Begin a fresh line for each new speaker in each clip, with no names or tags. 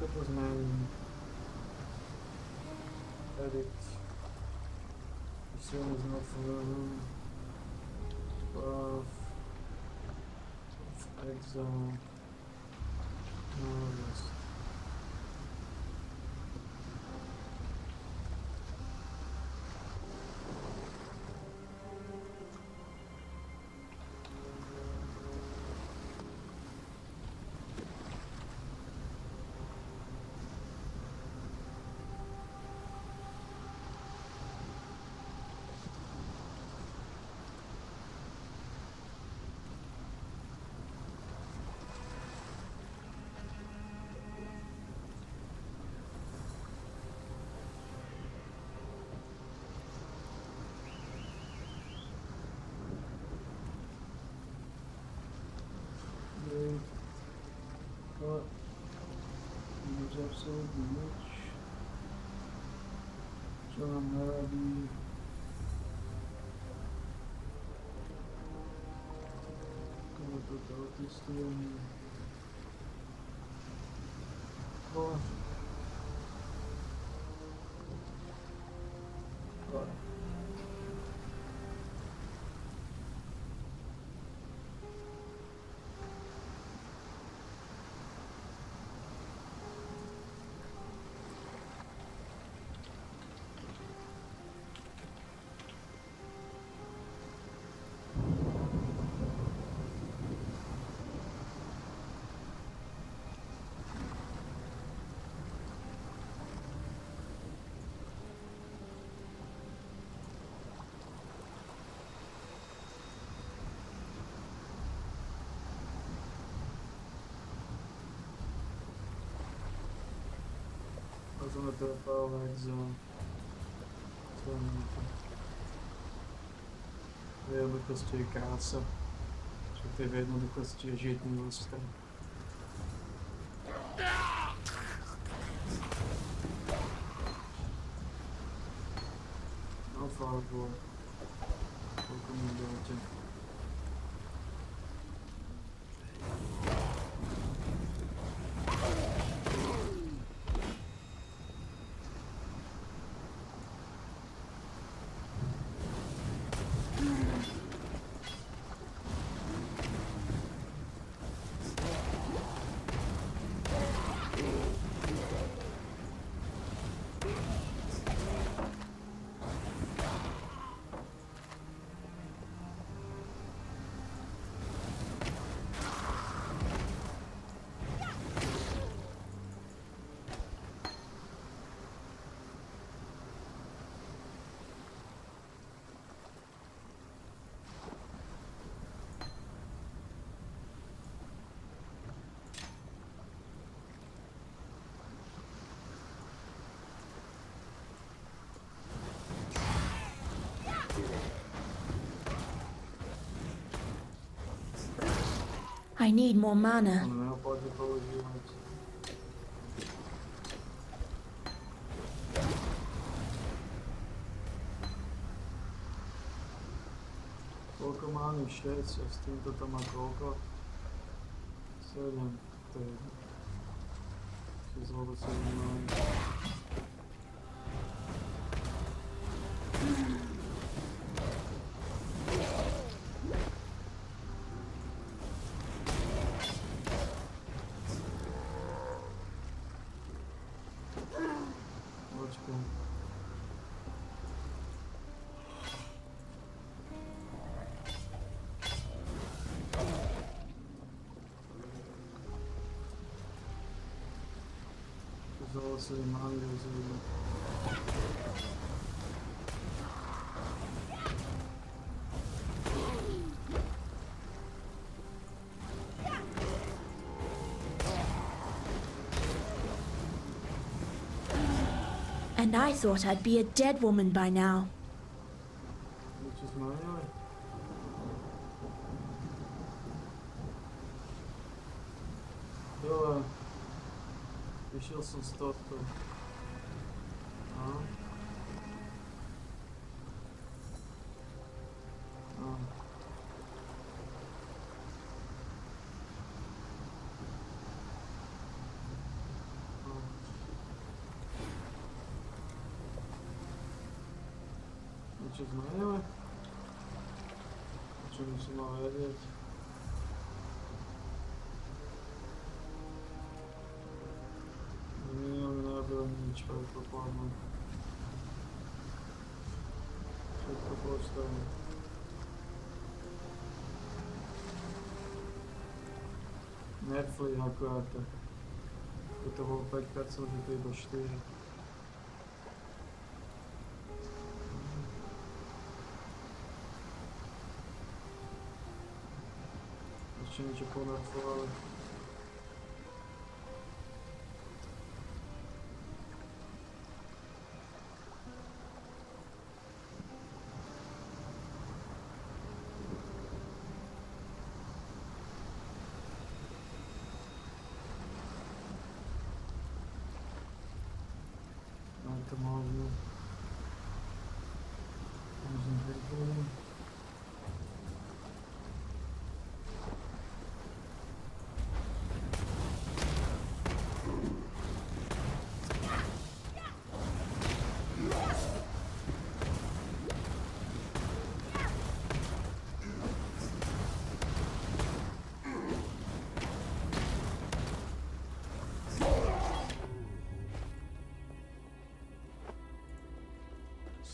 backup was mijn edit. As soon as not from 12 exile. No rest. But use absolutely much. John Hardy. Gonna put out this thing. Oh. God. Sono per mezzo 2 minuti. Vediamo questo di cazzo. Cioè te vedono di questo agiti in nostra. Non farlo. Qualcuno mi
I need more mana.
non ho poi tipologia. Koliko mani 6, s tim to tamo koliko? 7, to je. Izvolo 7 mani. Also im Angriff
And I thought I'd be a dead woman by now.
Which is my eye. Jo, vyšel jsem z tohto. No. No. No. Čo sme nejeli? Čo by som mal vedieť? Minulý nerobil nič, predpokladám. Všetko postavené. Nerfli akurát tak. Keď to bolo 5%, že to je iba 4. Ešte niečo ponerfovali. To možno. Možno vypúlim.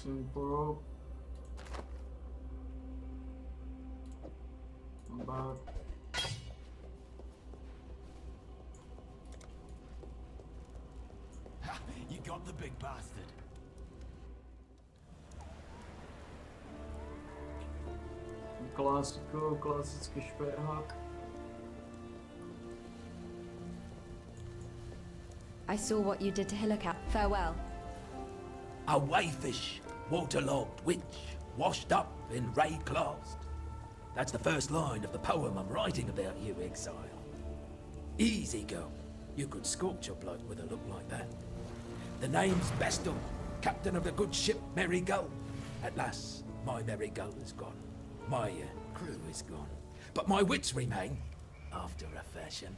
Simple. Back.
You got the big bastard.
Klasický šperhák.
I saw what you did to Hillicat. Farewell.
A wayfish, waterlogged witch, washed up and ray-classed. That's the first line of the poem I'm writing about you, exile. Easy, girl. You could scorch a bloke with a look like that. The name's Bestel, captain of the good ship Merry Gull. At last, my Merry Gull is gone. My crew is gone. But my wits remain, after a fashion.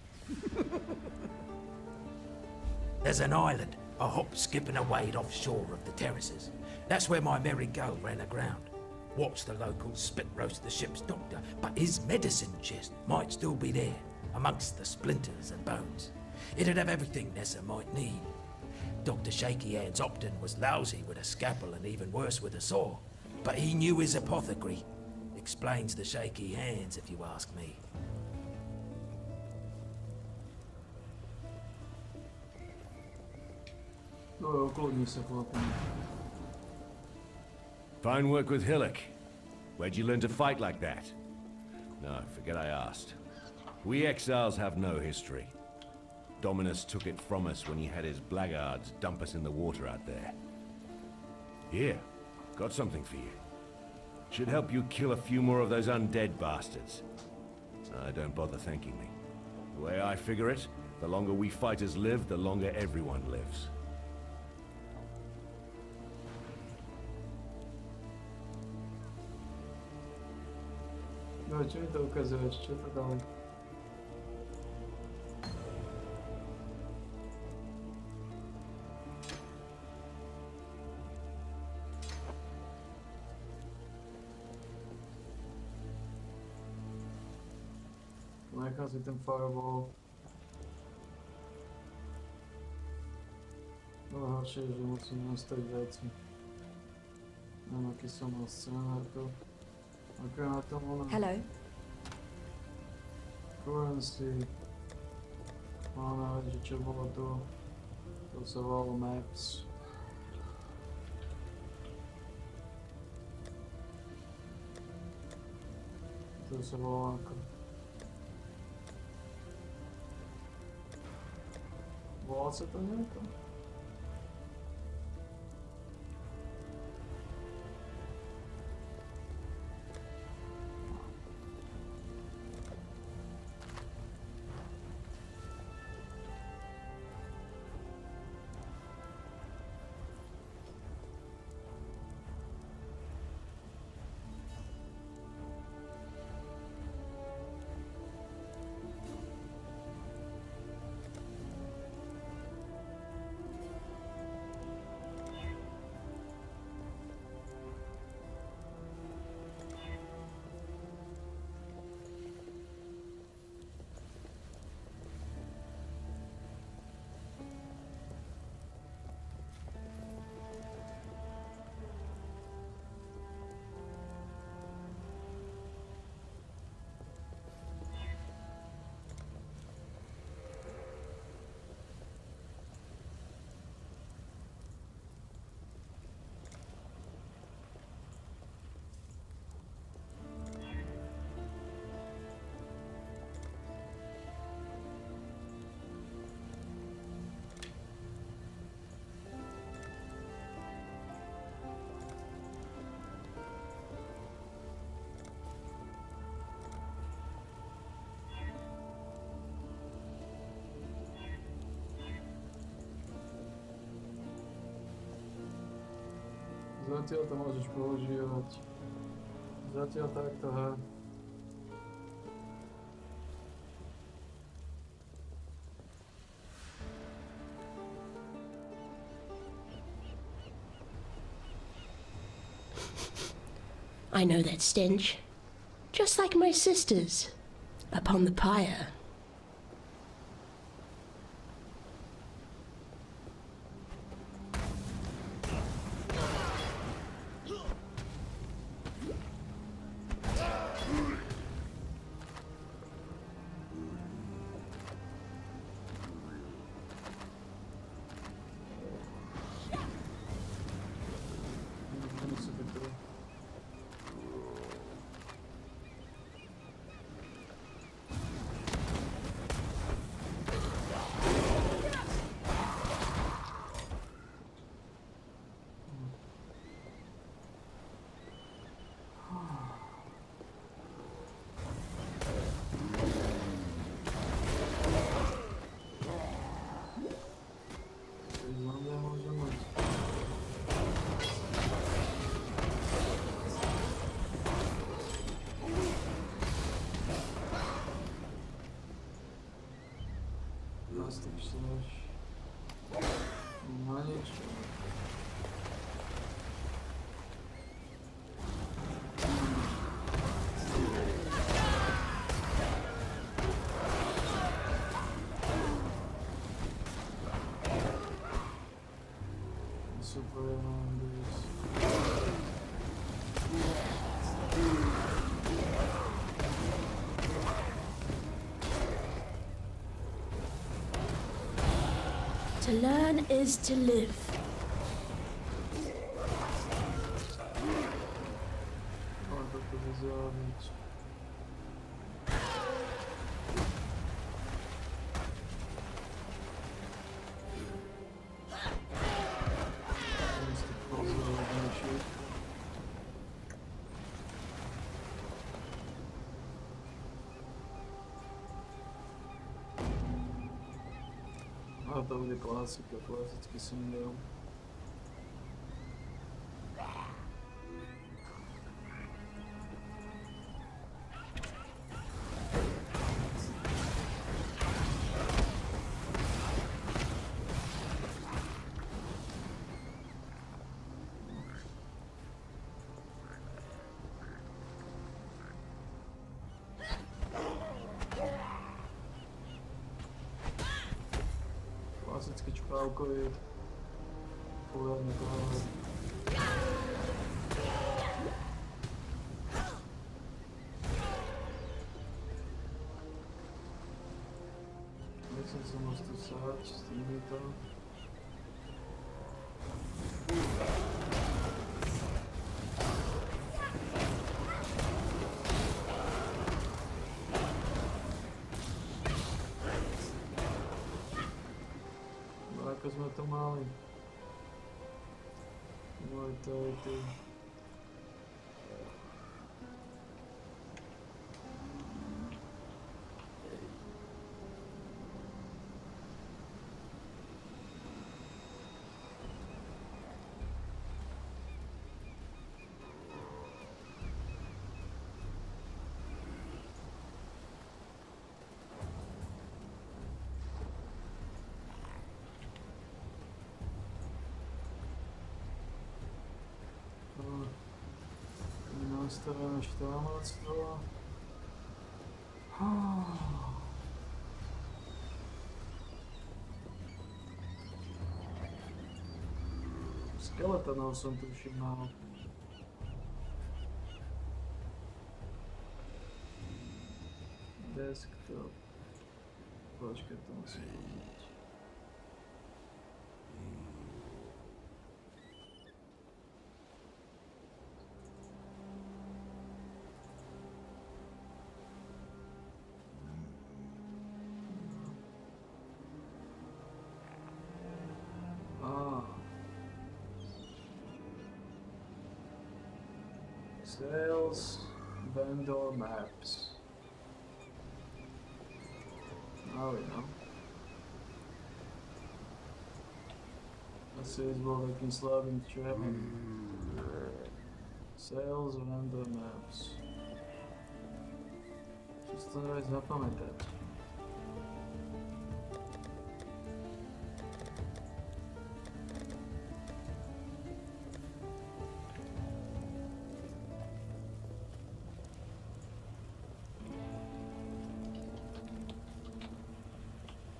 There's an island, a hop, skip and a wade offshore of the terraces. That's where my Merry Gull ran aground. Watched the locals spit roast the ship's doctor, but his medicine chest might still be there, amongst the splinters and bones. It'd have everything Nessa might need. Dr. Shaky Hands Opton was lousy with a scalpel and even worse with a saw, but he knew his apothecary. Explains the shaky hands, if you ask me.
Ukludni se, chlapi.
Fine work with Hillock. Where'd you learn to fight like that? No, forget I asked. We exiles have no history. Dominus took it from us when he had his blackguards dump us in the water out there. Here, got something for you. Should help you kill a few more of those undead bastards. Don't bother thanking me. The way I figure it, the longer we fighters live, the longer everyone lives.
No, čo mi to ukazuješ? Čo to dali? Nechám si ten fireball. No horšie je, že musím nastaviť veci. Neviem, aký som mal scenár tu. Ako na tom ona...
Hello.
Currency. Máme vedieť, čo bolo tu. To sa volalo maps. To sa volalo ako... Volá sa to nejako? Zatiaľ to môžeš používať. Zatiaľ takto, hej.
I know that stench. Just like my sisters. Upon the pyre.
Můžeme si vytvořit. Významně můžeme. Nastrčíš. Na nič. Super,
To learn is to live.
ale to vyzerá víc. A to bude klasika, klasický syndrom. Klasicky čpávkový. Poriadne tohle. Nechcem sa moc tu sáť s týmito. Ako sme to mali. Môj to je ty. Nastavíme štámactvo. Skeletonov som tuším mal. Desktop. Počkaj, to musím vidieť. Sales, vendor maps. Oh yeah. Asi bol takým slabým čujem. Sales, random maps. Čo to nevie zapamätať?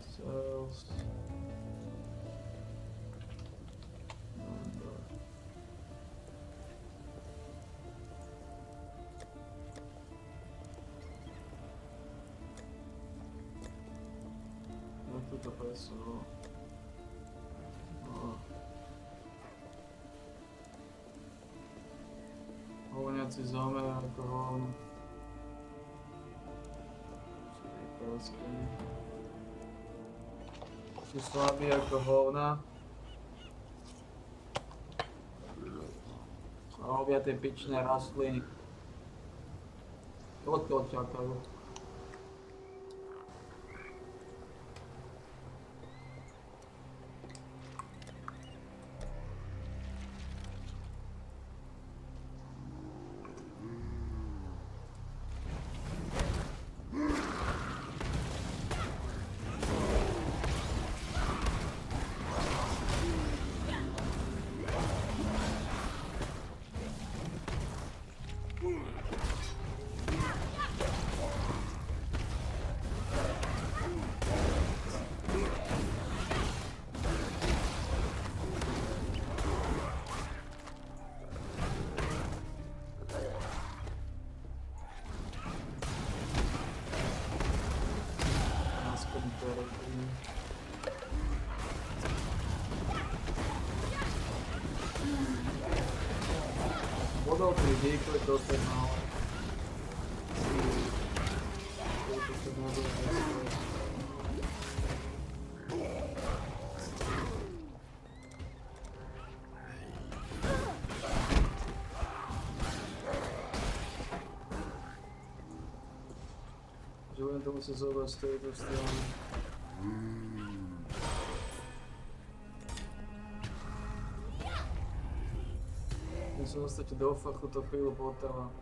Sales. Number. Jak to presunulo? No. Hovňaci zomer ako hovno. Čiže polské. Sú slabí ako hovna. A robia tie pičné rastliny. Odkiaľ čakajú. Vodou 3D, to je dosť malé. Že budem to musieť zobrať z tejto strany. Ja som dostať do fachu, to chvíľu potrvá.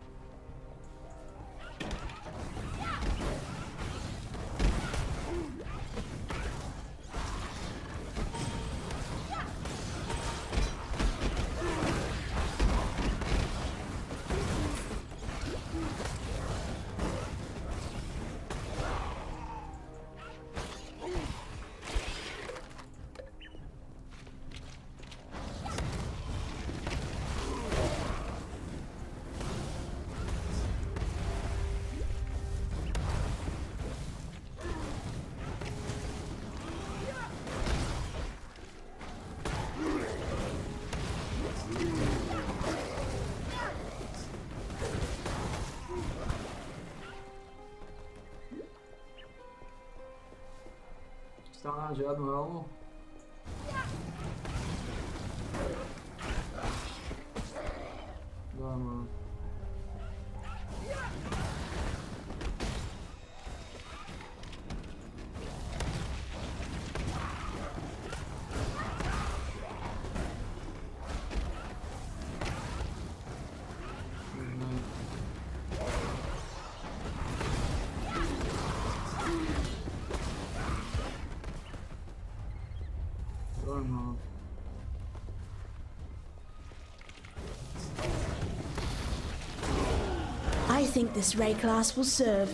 Stále nemám žiadnu helmu. Dám.
I think this ray class will serve.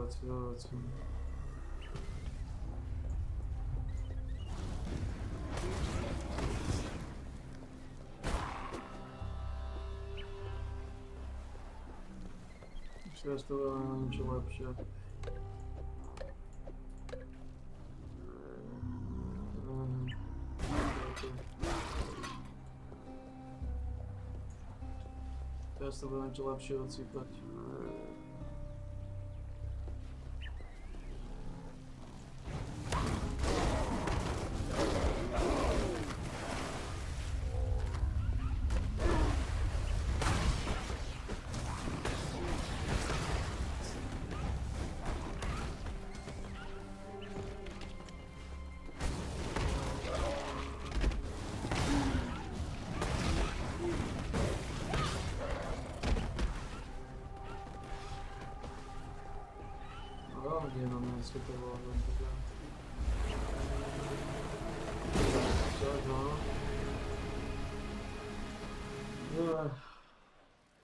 załatwiać. Myślę, że to będzie lepsze. Teraz to będzie lepsze odsypać. Nie mam na światową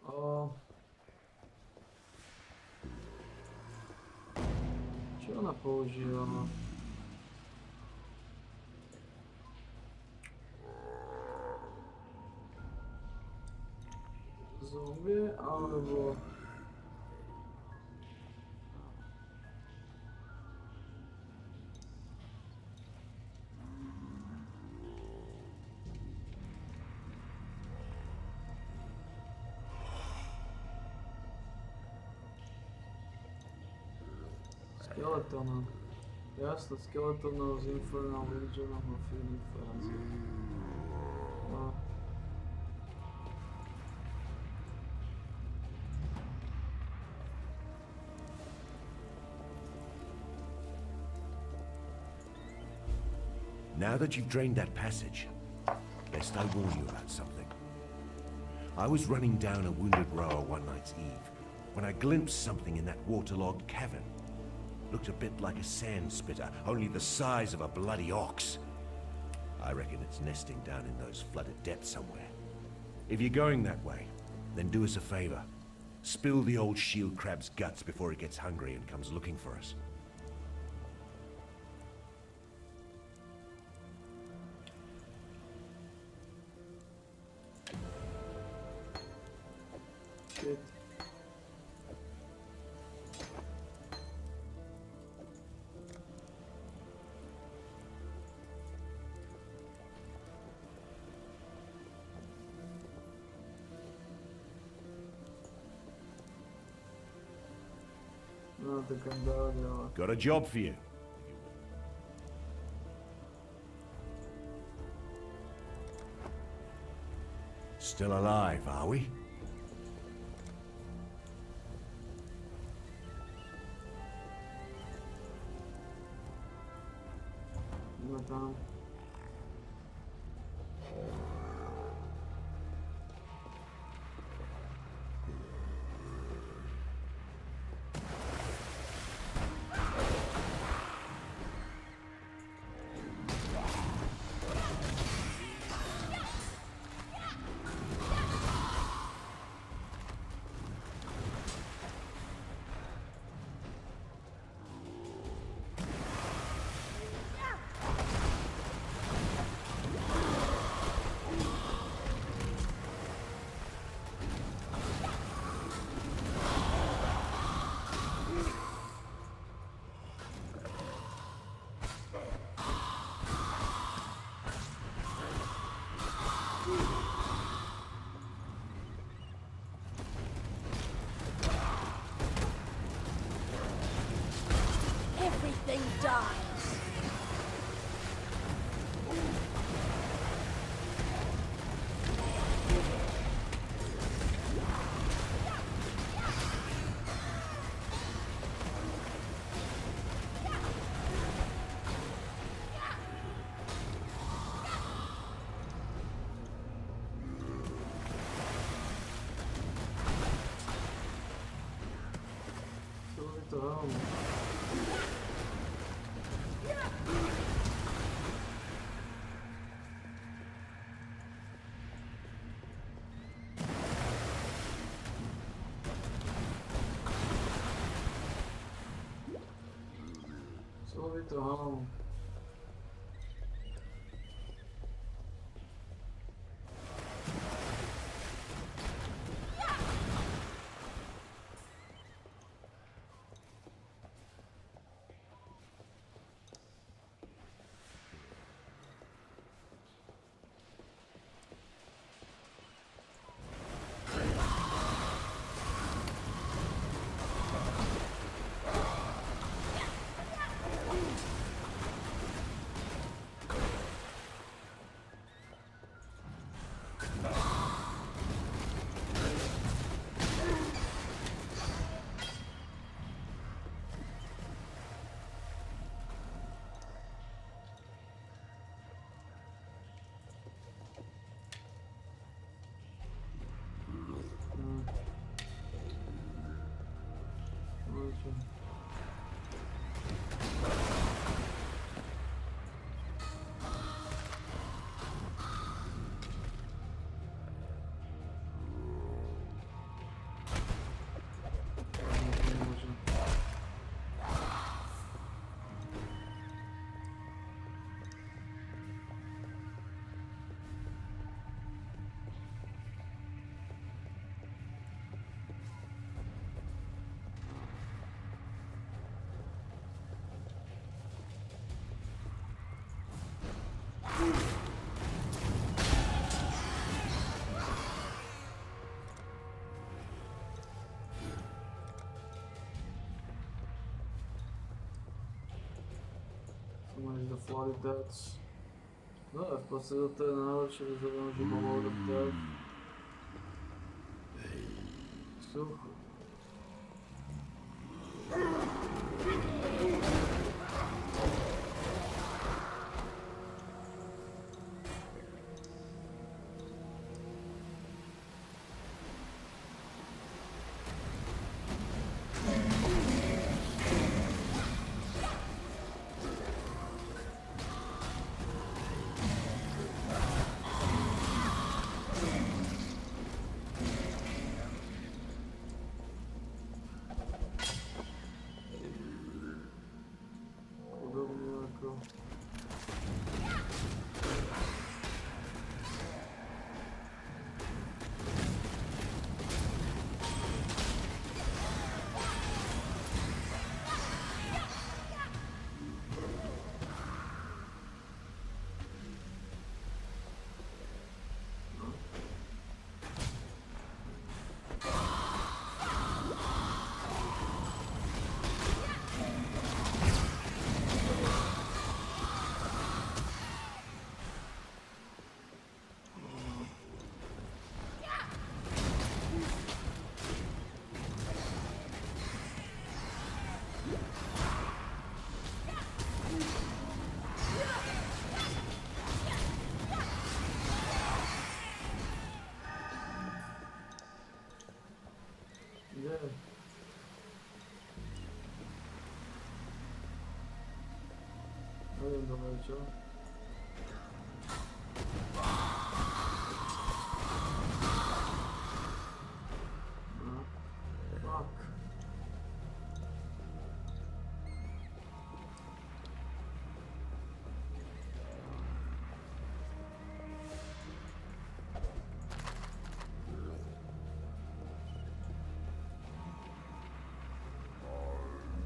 o. Czy ona położyła? Zombie albo... Skeleton. Yes, the skeleton of the Infernal Legion of a Feeling Frenzy.
Now that you've drained that passage, best I warn you about something. I was running down a wounded rower one night's eve when I glimpsed something in that waterlogged cavern. Looked a bit like a sand spitter, only the size of a bloody ox. I reckon it's nesting down in those flooded depths somewhere. If you're going that way, then do us a favor. Spill the old shield crab's guts before it gets hungry and comes looking for us.
Shit. No, the Gandalf.
Got a job for you. Still alive, are we?
No tam.
Everything dies.
Co to? Cachorrito ramo. Mais da Floridads. No, w Polsce do tego się wyzywam, że mało do Sucho. Nie wiem, doleciał. Fuck.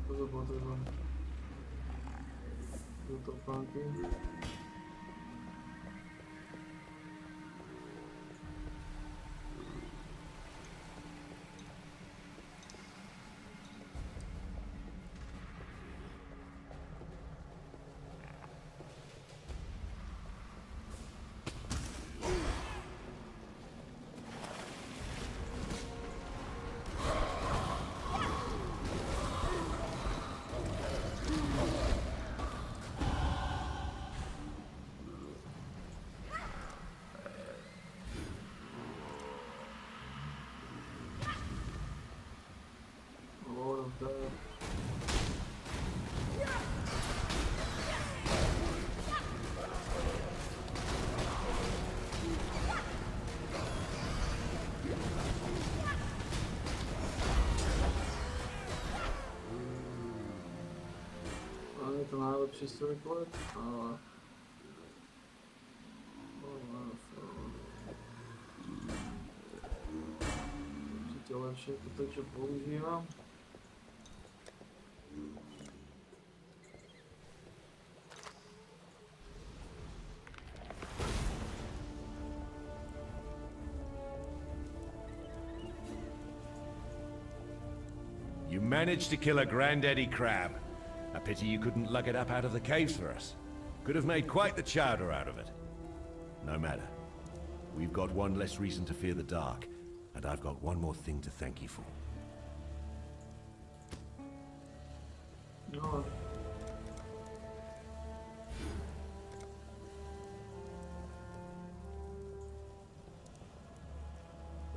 To zobaczymy. To panki. Just record. Určite lepšie ako to, čo používam.
You managed to kill a granddaddy crab. A pity you couldn't lug it up out of the caves for us. Could have made quite the chowder out of it. No matter. We've got one less reason to fear the dark, and I've got one more thing to thank you for.
No.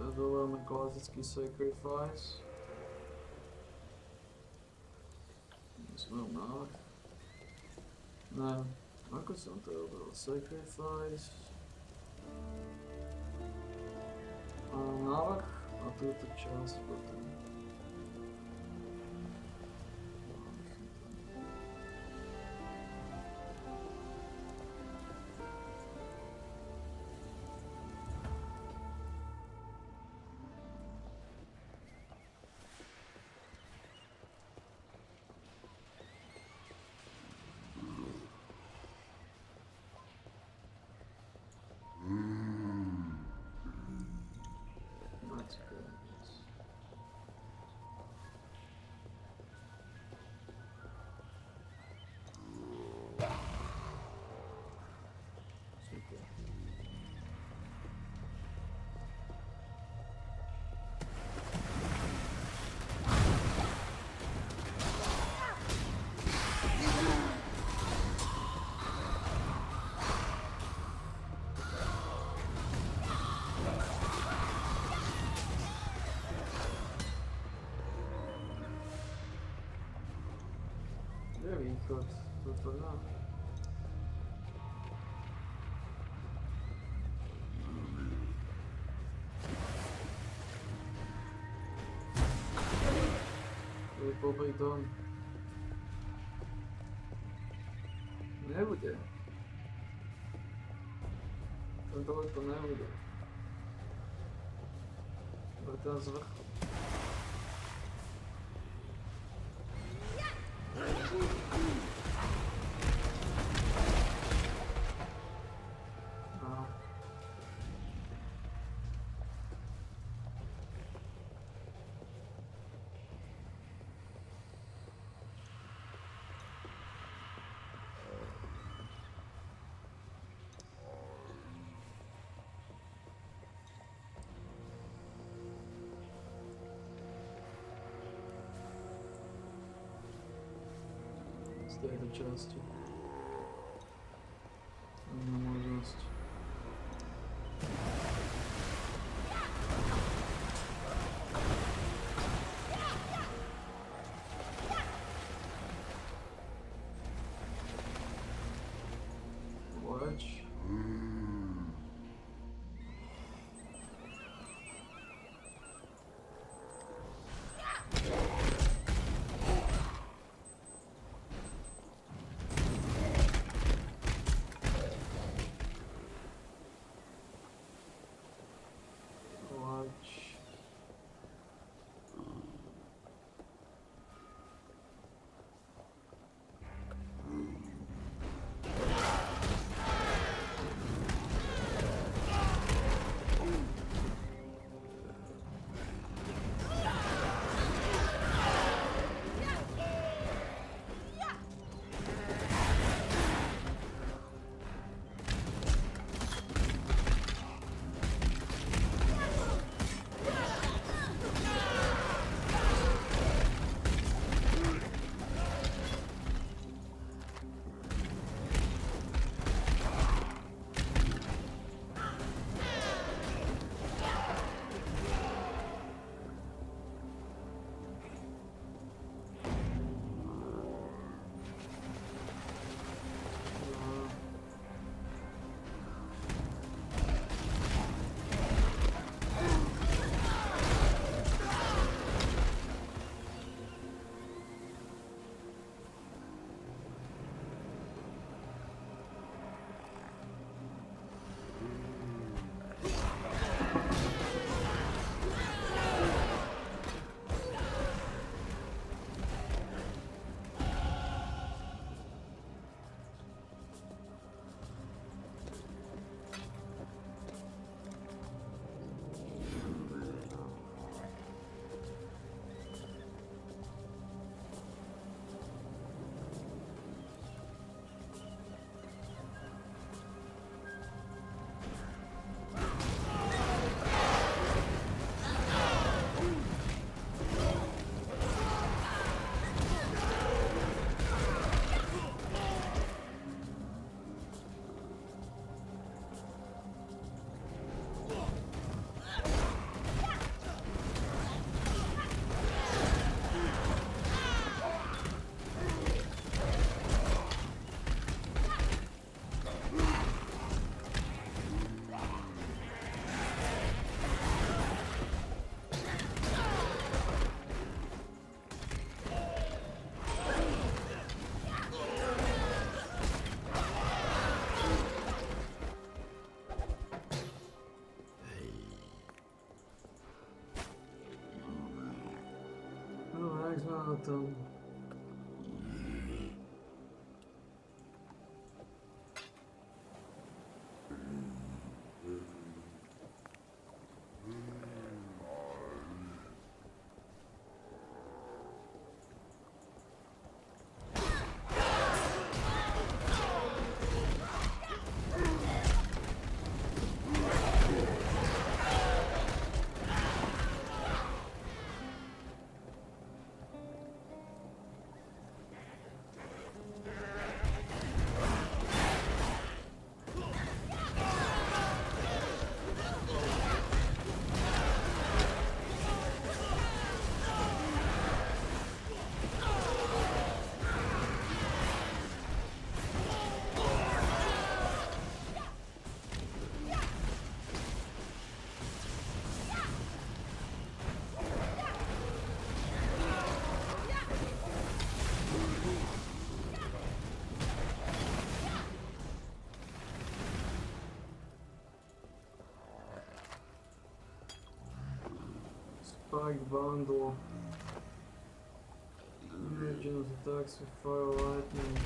Dovolujeme klasický sacrifice. Smel návrh. Ne, ako som to robil? Sacrifice. A návrh a túto časť potom. That's good. Super. Kde je východ? Toto dá. To je pobej dom. Nebude. Tam daleko nebude. Bude tam z vrchu. No. Z tejto časti. Jedna možnosť. Leč. Leč. A tam... Spike bundle. Legends attacks with fire lightning.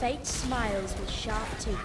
Fate smiles with sharp teeth.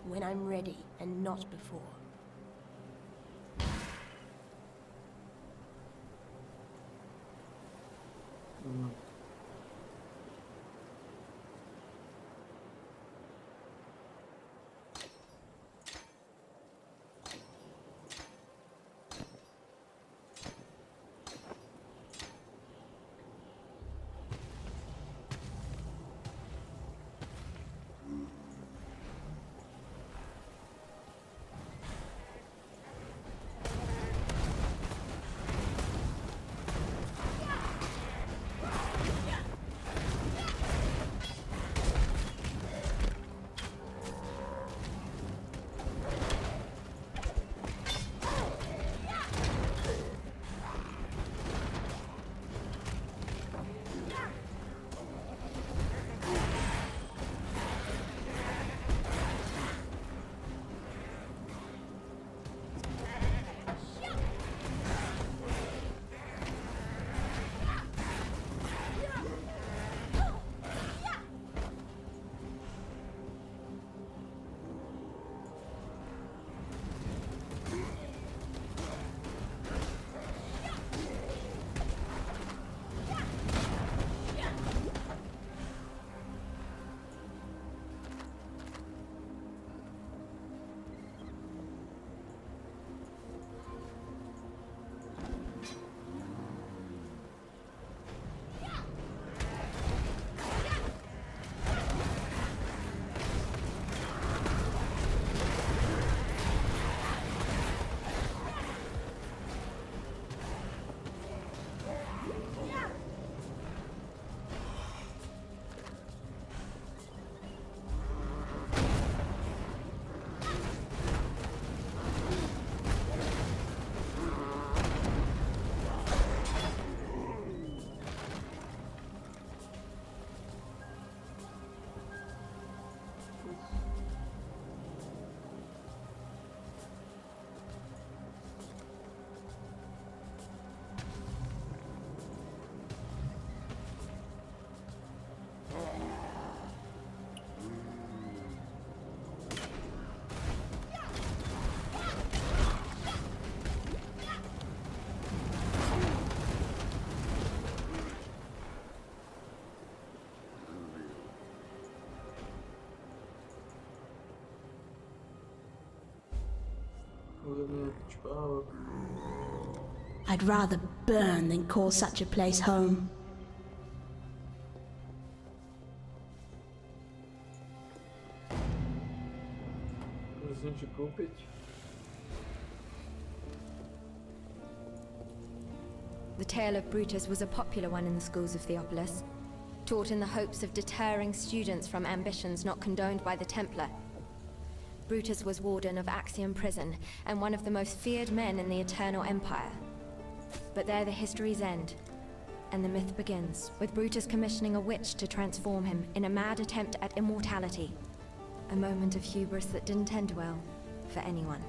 When I'm ready, and not before. I'd rather burn than call such a place home.
Presente kupić.
The tale of Brutus was a popular one in the schools of Theopolis, taught in the hopes of deterring students from ambitions not condoned by the Templar. Brutus was warden of Axiom Prison, and one of the most feared men in the Eternal Empire. But there the histories end, and the myth begins, with Brutus commissioning a witch to transform him in a mad attempt at immortality. A moment of hubris that didn't end well, for anyone.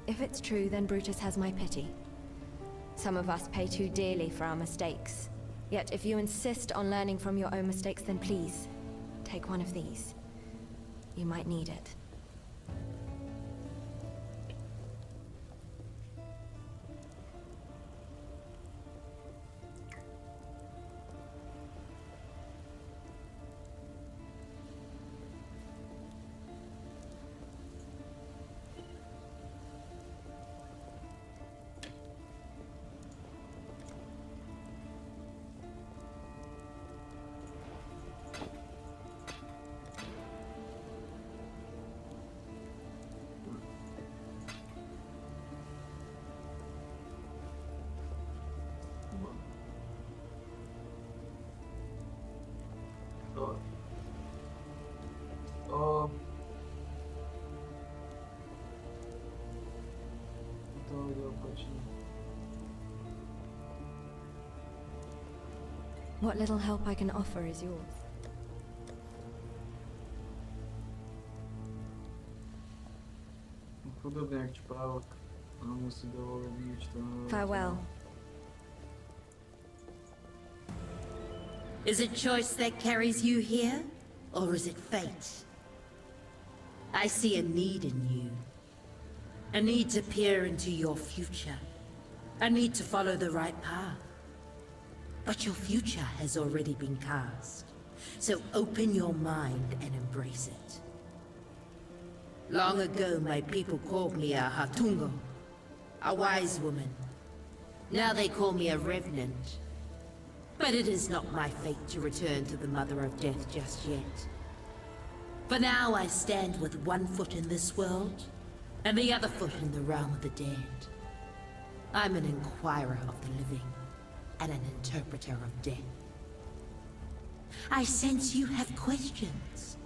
If it's true, then Brutus has my pity. Some of us pay too dearly for our mistakes. Yet if you insist on learning from your own mistakes, then please, take one of these. You might need it. What little help I can offer is yours.
Podobnie pałek. Mamy sobie dołowić to.
Farewell.
Is it choice that carries you here, or is it fate? I see a need in you. A need to peer into your future. A need to follow the right path. But your future has already been cast. So open your mind and embrace it. Long ago, my people called me a Hatungo, a wise woman. Now they call me a revenant. But it is not my fate to return to the Mother of Death just yet. For now, I stand with one foot in this world, and the other foot in the realm of the dead. I'm an inquirer of the living, and an interpreter of death. I sense you have questions.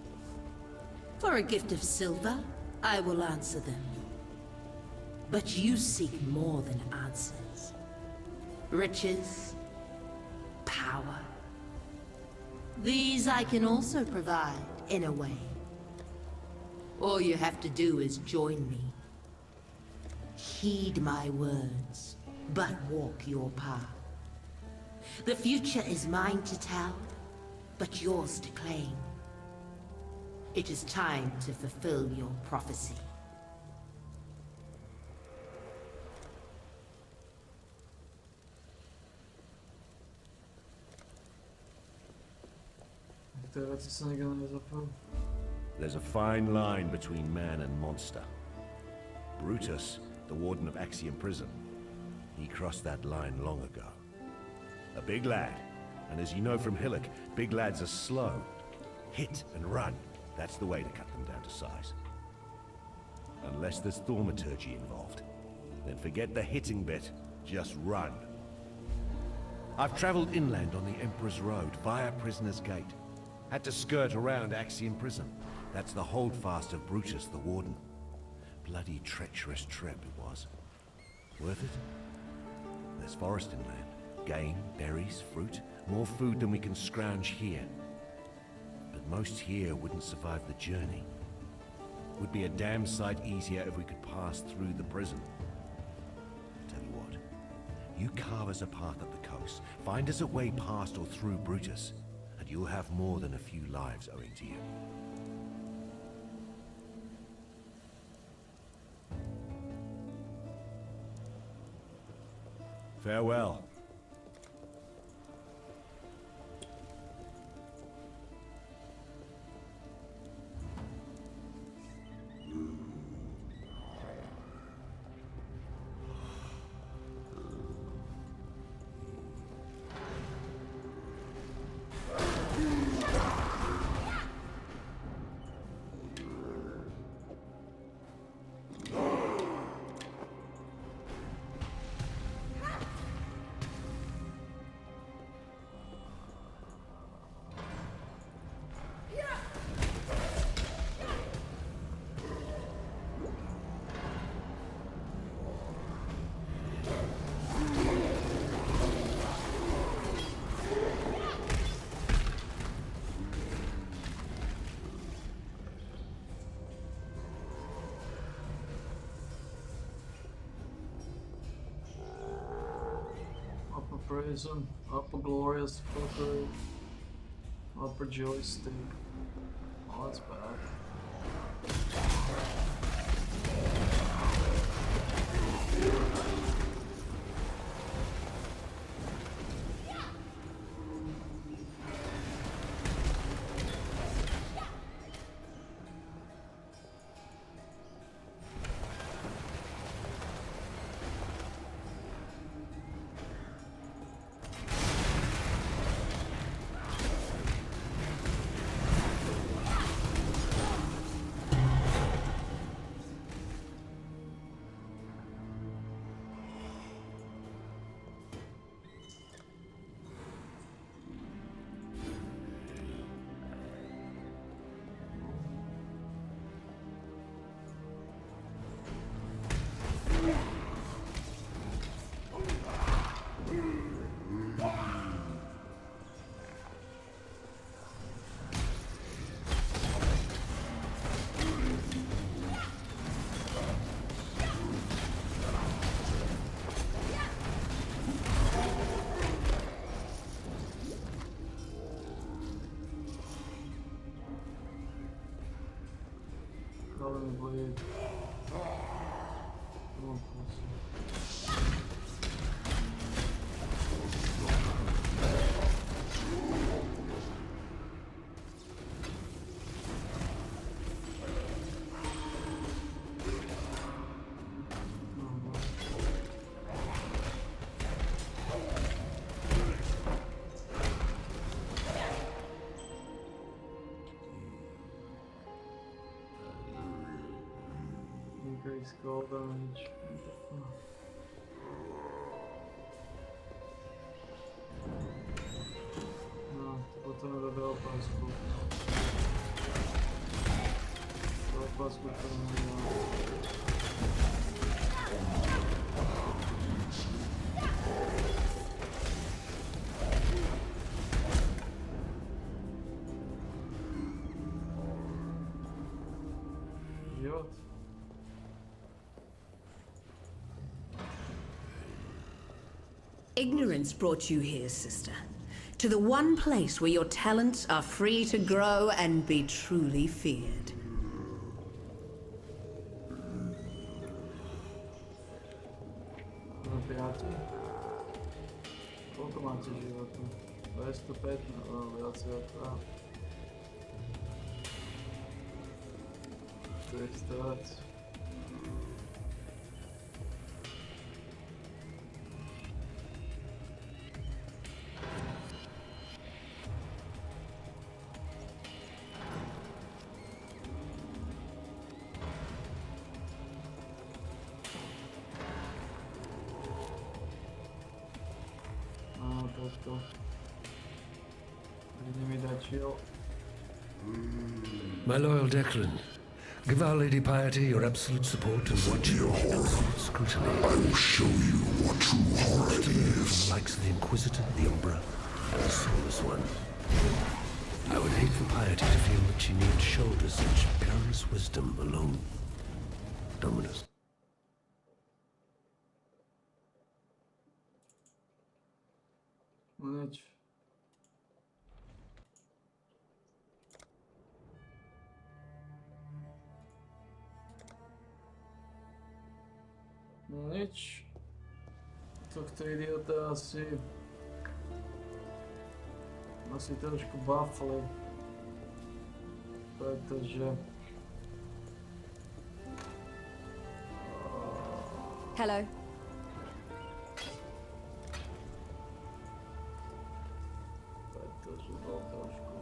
For a gift of silver, I will answer them. But you seek more than answers. Riches, power. These I can also provide, in a way. All you have to do is join me. Heed my words, but walk your path. The future is mine to tell, but yours to claim. It is time to fulfill your prophecy.
Teraz co nie zapał.
There's a fine line between man and monster. Brutus, the warden of Axiom Prison, he crossed that line long ago. A big lad, and as you know from Hillock, big lads are slow. Hit and run, that's the way to cut them down to size. Unless there's thaumaturgy involved, then forget the hitting bit, just run. I've traveled inland on the Emperor's Road via Prisoner's Gate. Had to skirt around Axiom Prison. That's the holdfast of Brutus the Warden. Bloody treacherous trip it was. Worth it? There's forest inland. Game, berries, fruit. More food than we can scrounge here. But most here wouldn't survive the journey. Would be a damn sight easier if we could pass through the prison. Tell you what, you carve us a path up the coast, find us a way past or through Brutus, and you'll have more than a few lives owing to you. Farewell.
prison, upper glorious fuckery, upper joystick. Oh, that's bad. Colin Blade. Oh, increase gold damage. No, to bottom of the bell pasku. Bell pasku to Idiot.
Ignorance brought you here, sister. To the one place where your talents are free to grow and be truly feared.
Prijatelj. Koliko máte života? 205, no viacej od toho. To je stát. To. Ide mi dať chill.
My loyal Declan, give Our Lady Piety your absolute support and watch your absolute scrutiny. I will show you what true heart is. From the likes of the Inquisitor, the Umbra, and the Soulless One. I would hate for Piety to feel that she need shoulder such perilous wisdom alone. Dominus.
No nič. No nič. Tohto idiota asi trošku buffli. Pretože...
Hello.
Pretože bol trošku...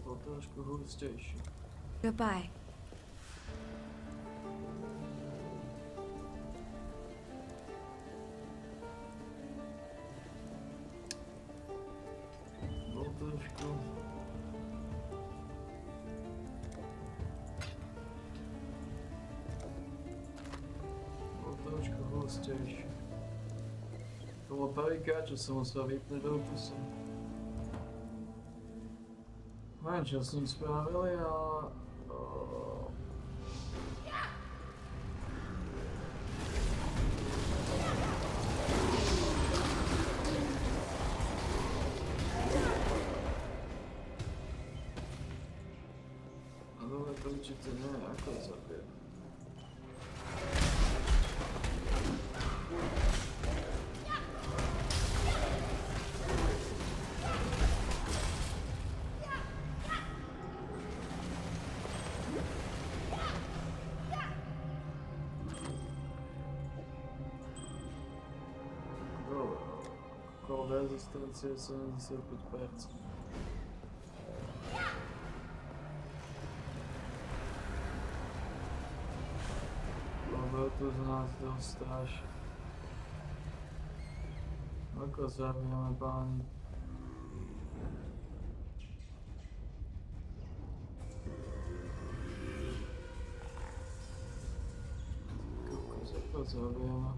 Bol trošku hustejší.
Goodbye.
Bol trošku... Bol trošku hustejší. To bol prvýkrát, čo som musel vypnúť autosom. Neviem, čo s ním spravili, ale... No dobre, to určite nie, ako je zabijem. Rezistencia 75%. Lebo tu z nás dosť strašne. Ako zabijeme páni? Ako zabijeme?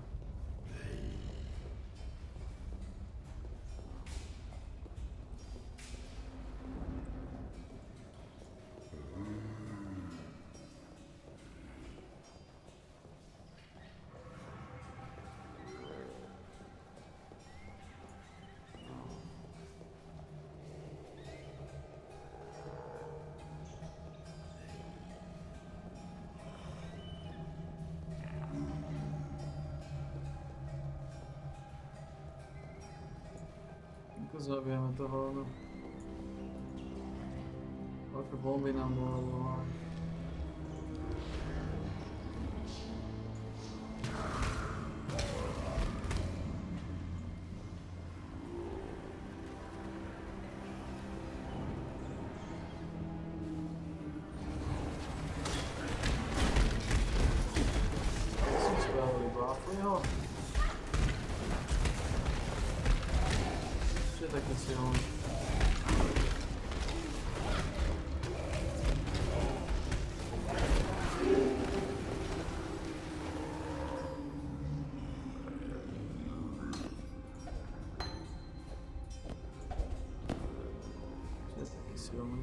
Ako zabijeme toho, no? Ako bomby nám dalo. Som spravili bafli ho? Čo je také silné? Čo je také silné?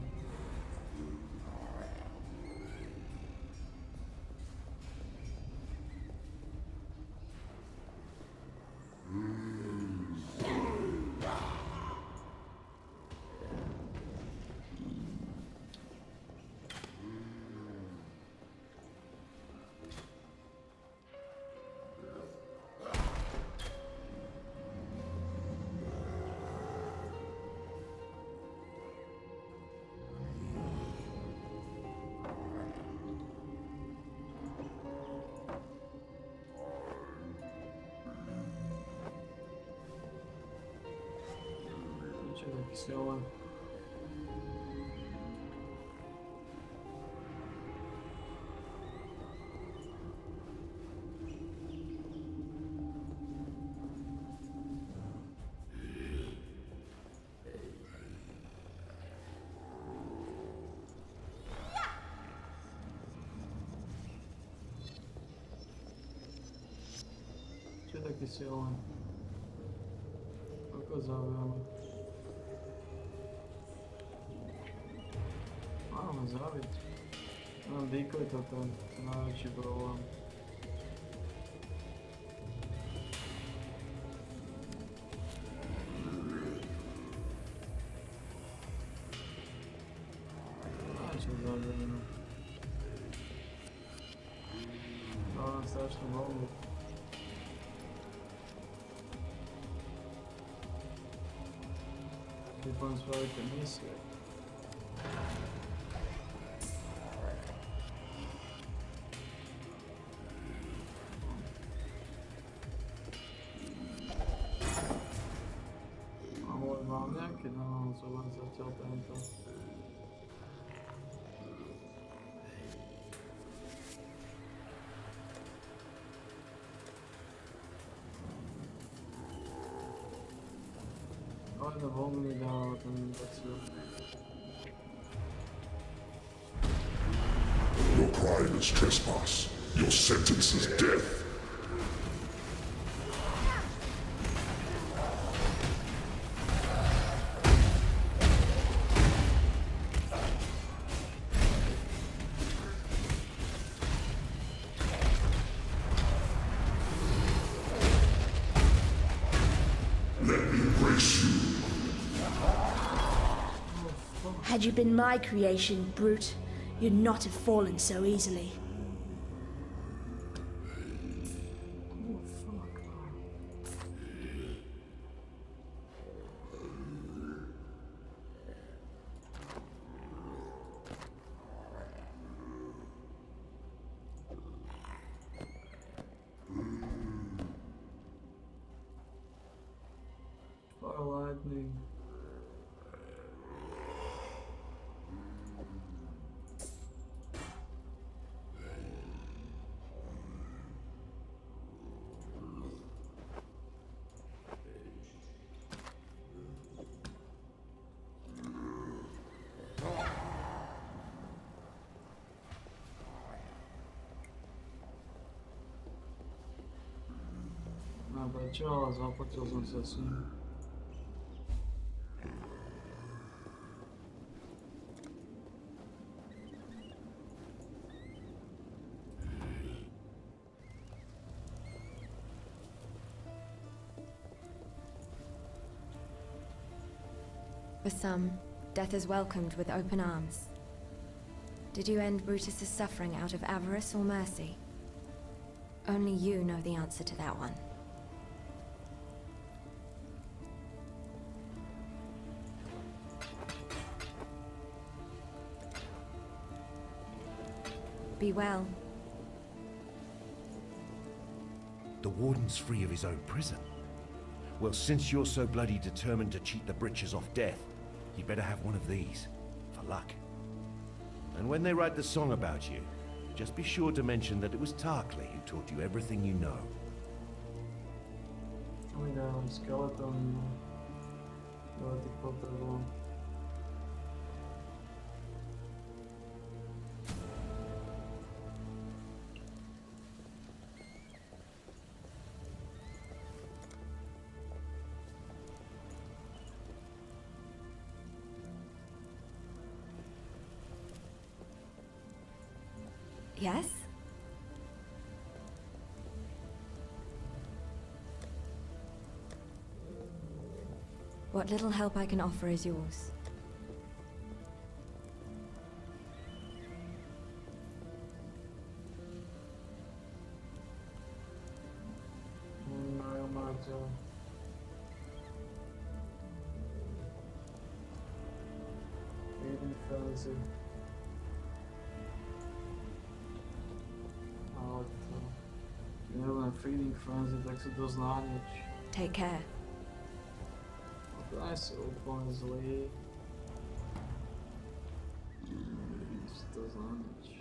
Čo je taký silné? Čo je taký silné? Ako zabijeme? Máme zabiť. No, decoy to ten najväčší problém. A čo zabijeme? Dávam strašnú bombu. Keď budem spraviť tie misie. Mám nejaký, no, zober zatiaľ tento. Ale na bomby mi dáva ten indexiu.
Your crime is trespass. Your sentence is death.
Had you been my creation, brute, you'd not have fallen so easily.
Oh, fuck. Fire lightning. Ah, bati elas, ó, pra ter os lances assim.
For some, death is welcomed with open arms. Did you end Brutus's suffering out of avarice or mercy? Only you know the answer to that one. Be well.
The Warden's free of his own prison. Well, since you're so bloody determined to cheat the britches off death, you better have one of these, for luck. And when they write the song about you, just be sure to mention that it was Tarkley who taught you everything you know.
Oh my god, skeleton. Agora tem que botar lá.
Yes? What little help I can offer is yours.
Não, mato. Feeding frenzy. Miałem feeding frenzy, tak się doznanieć.
Take care.
Nice open zły. Doznanieć.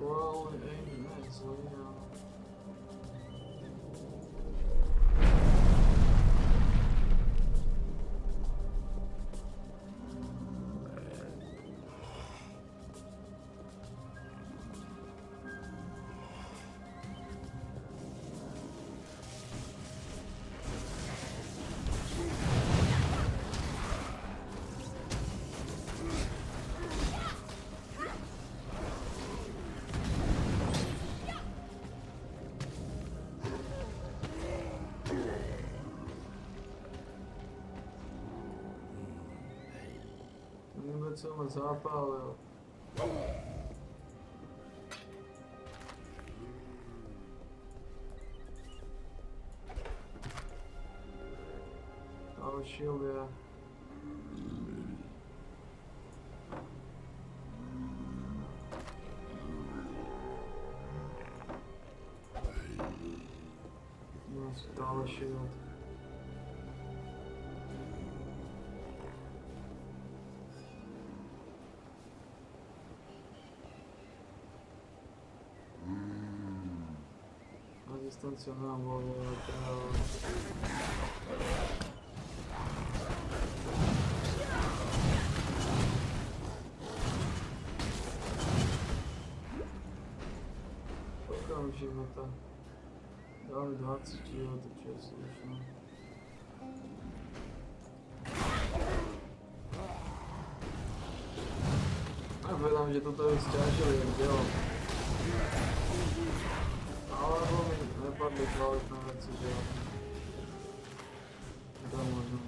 Well, aim immensely, opet se ono zapalilo. Ovo shield je... Tower shield. A distancja nam wolno leciała. Pokażemy to. Damy 20 života čestočno. A povedám, že toto je sťažili, jak dělal. Alebo mi nepadly kvalitné věci dělat. To možno.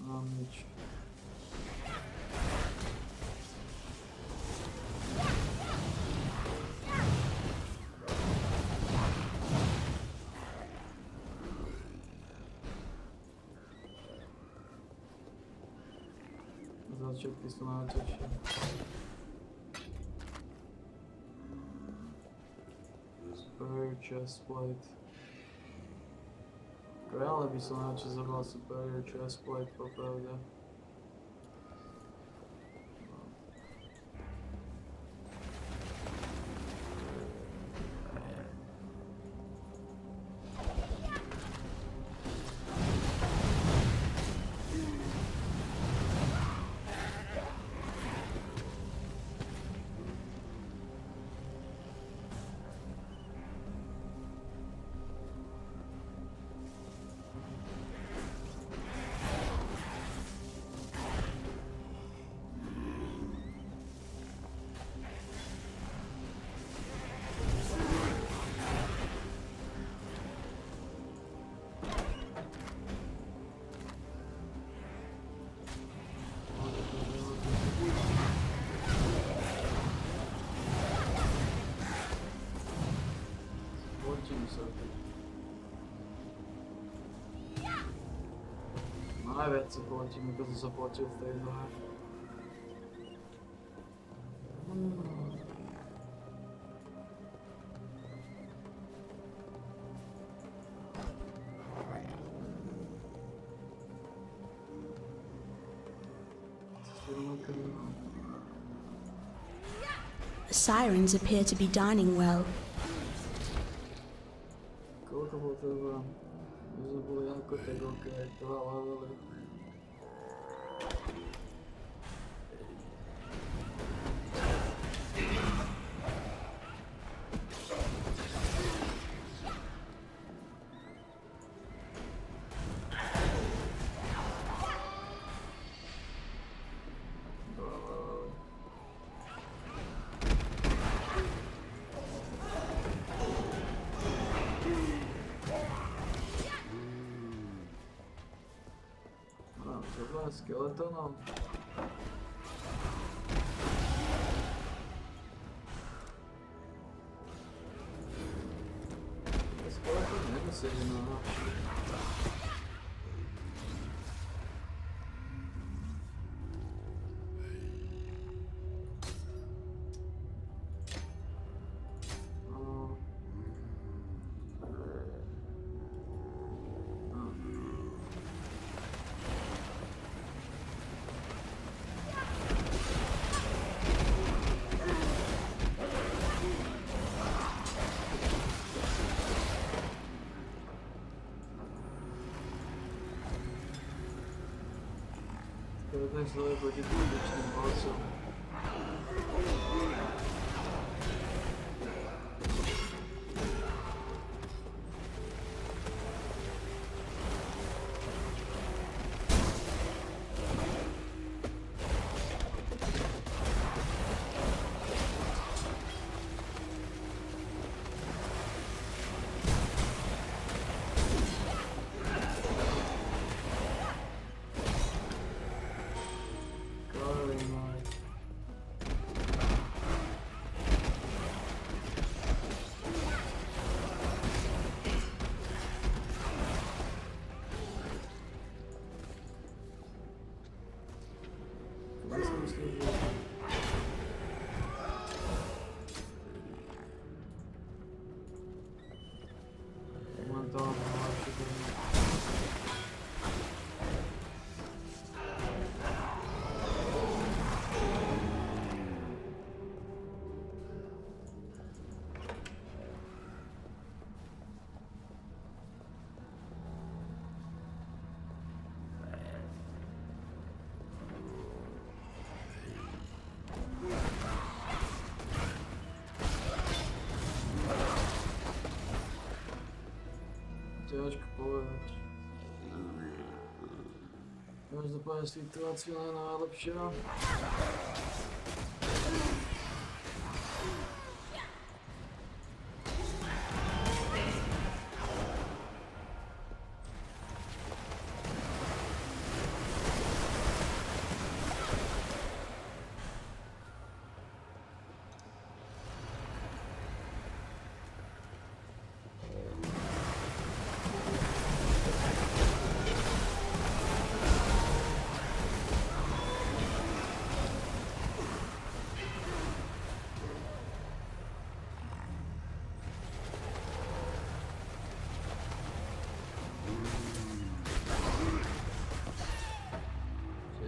Mám nič. Začiatky sú najťažšie. Superior chestplate. Reálne by som radšej zabral superior chestplate, popravde. Najviac sa platím, ako som sa platil v tej hre.
The sirens appear to be dining well.
Koľko potrebujem? My sme boli ako tegoke, 2 levely. Skeletonom. Skeleton nevysedí na náš. Skeleton sluje proti výbušným balcom. služieb. Momentálně mám všechno. Ťažko povedať. Každopádne situácia nie je najlepšia.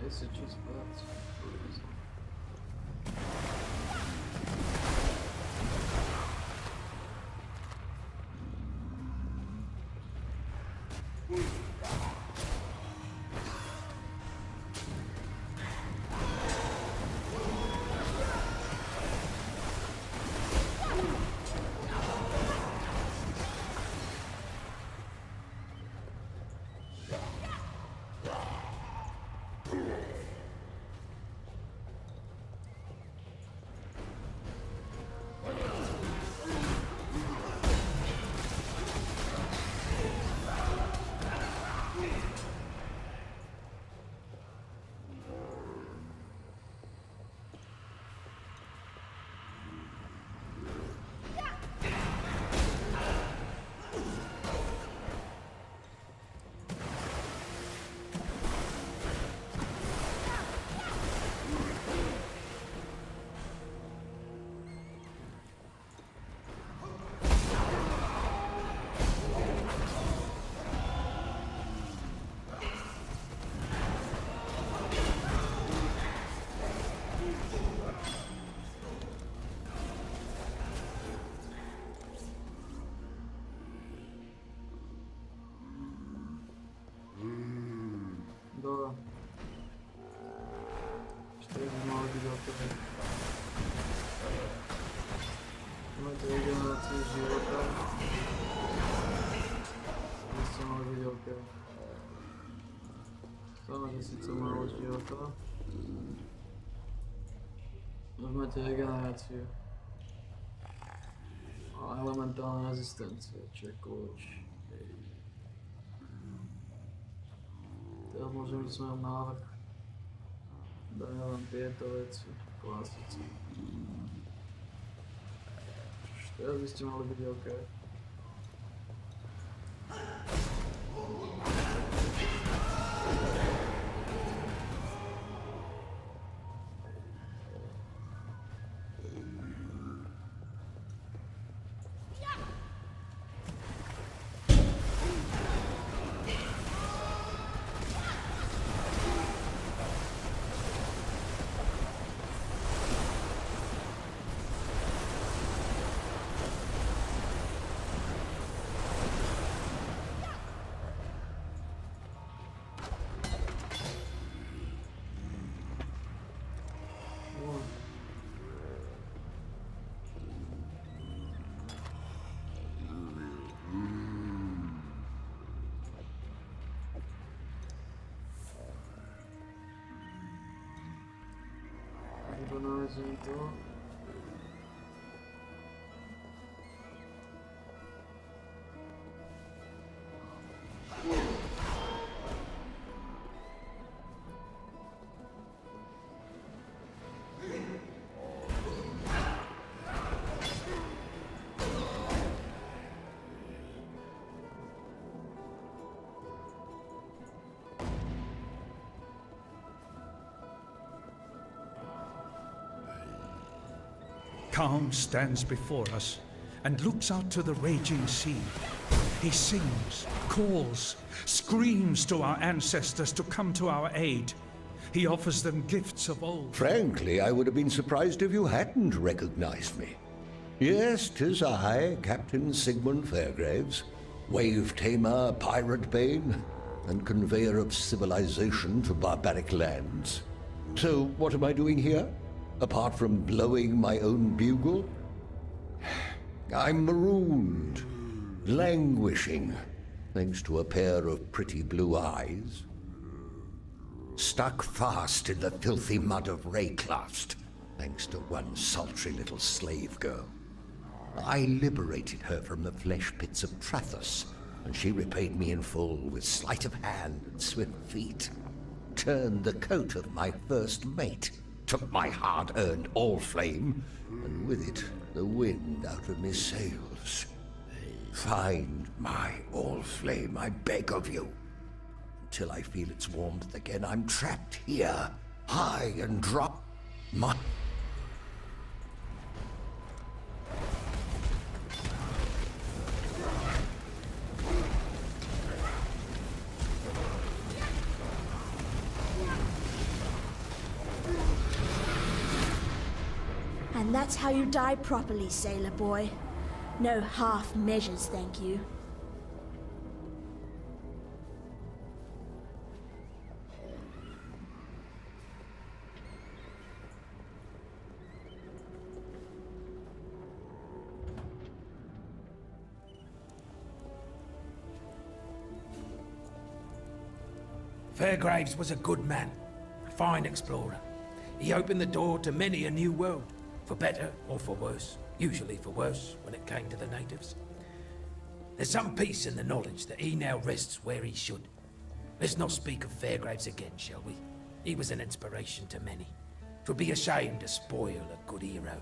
Esse despacho. Do 4 mali byť hotové. Máte regeneráciu života. Vy ste mali byť OK. To máte síce málo života. Už máte regeneráciu. A elementálna rezistencia, čo je kľúč. Teraz môžem ísť svojom návrh. Dajú vám tieto veci, klasici. Teraz by ste mali byť OK. Organizing to.
Khaun stands before us and looks out to the raging sea. He sings, calls, screams to our ancestors to come to our aid. He offers them gifts of old.
Frankly, I would have been surprised if you hadn't recognized me. Yes, 'tis I, Captain Sigmund Fairgraves, wave-tamer, pirate bane, and conveyor of civilization to barbaric lands. So, what am I doing here? Apart from blowing my own bugle? I'm marooned, languishing, thanks to a pair of pretty blue eyes. Stuck fast in the filthy mud of Rayclast, thanks to one sultry little slave girl. I liberated her from the flesh pits of Trathos, and she repaid me in full with sleight of hand and swift feet. Turned the coat of my first mate, took my hard-earned Allflame, and with it, the wind out of me sails. Find my Allflame, I beg of you. Until I feel its warmth again, I'm trapped here, high and drop. My...
And that's how you die properly, sailor boy. No half measures, thank you.
Fairgraves was a good man, a fine explorer. He opened the door to many a new world, for better or for worse, usually for worse when it came to the natives. There's some peace in the knowledge that he now rests where he should. Let's not speak of Fairgraves again, shall we? He was an inspiration to many. 'Twould be a shame to spoil a good hero.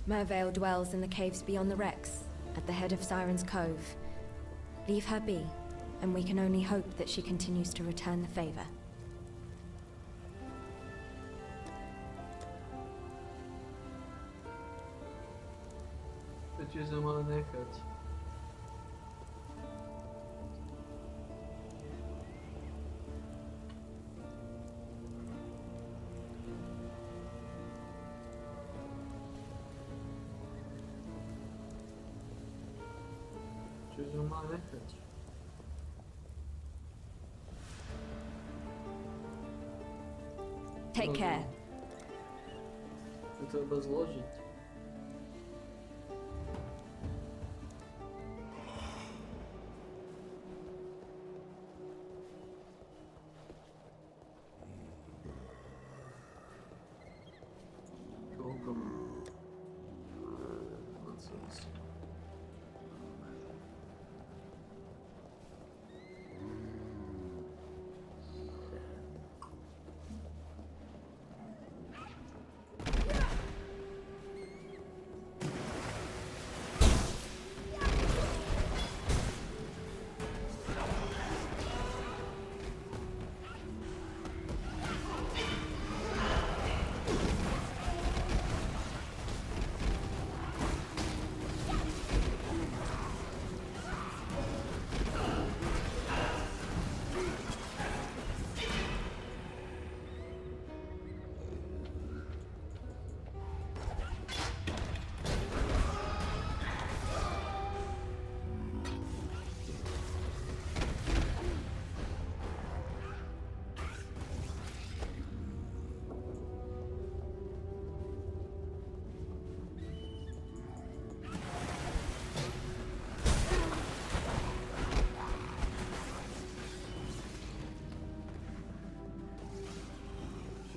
Mervale dwells in the caves beyond the wrecks, at the head of Siren's Cove. Leave her be, and we can only hope that she continues to return the favor.
Че за манекать? Че за манекать?
Take care.
Это обезложить.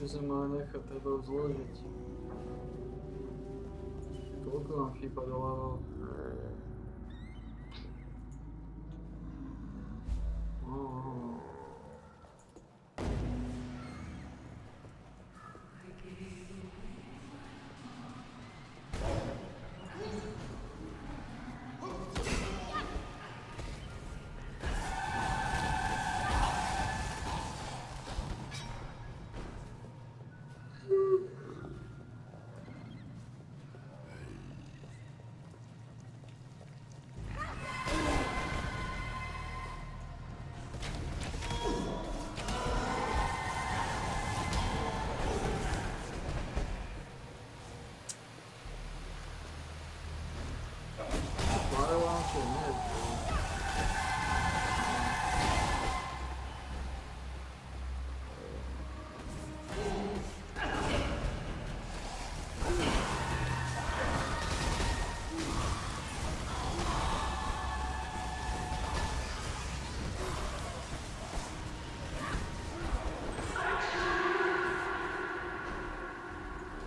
Че за манеха треба зложить? Толкова амфи подавал. raczej nie.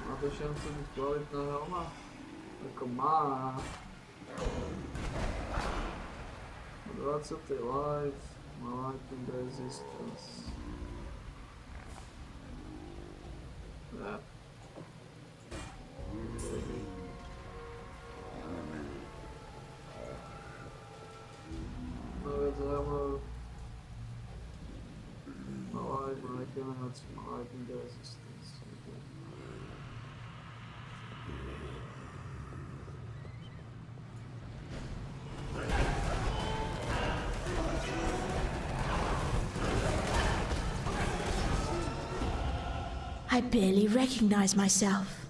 Ma 1000 bitcoin na Roma? Tylko ma. 20 life, ma life resistance. Yeah. No wiadomo. Ma life regenerates, ma life resistance.
I barely recognize myself.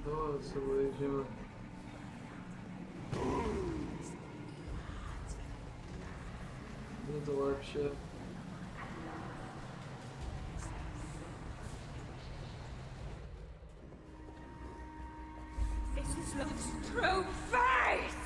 Dobra, sobie jedziemy. Nie dołap się.
This is love's true face!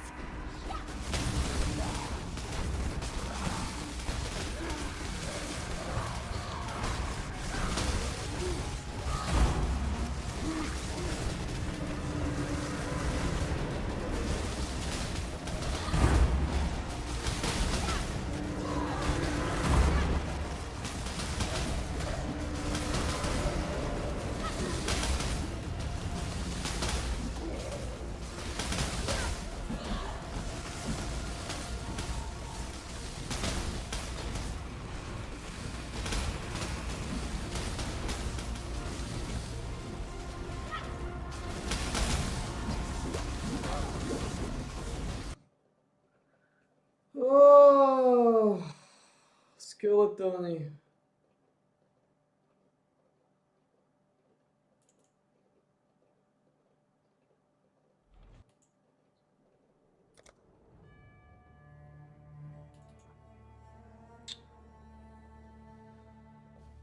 Skeletony.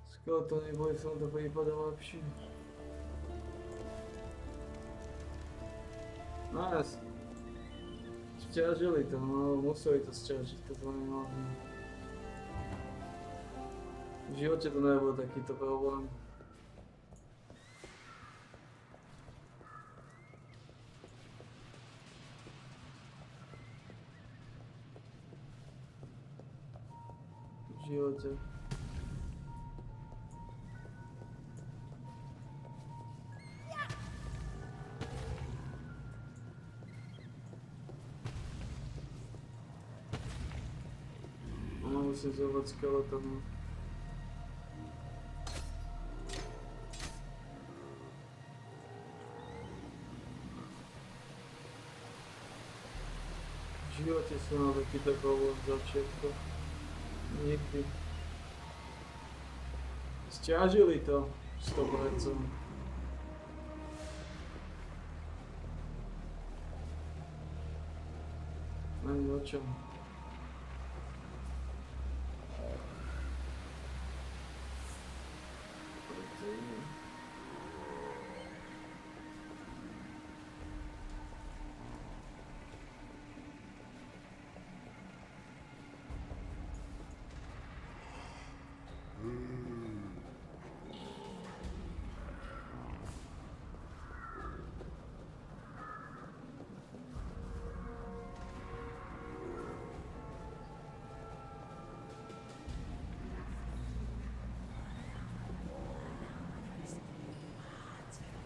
Skeletony były są do wyjebane lepsi. No jest. Střežili to, no museli to střežit, to nie mogli. V životě to nebyl takýto problém. V životě. Musím zavolat skeletonu. V životě jsem měl takýto problém začátku. Nikdy. Sťažili to 100%. Není o čem.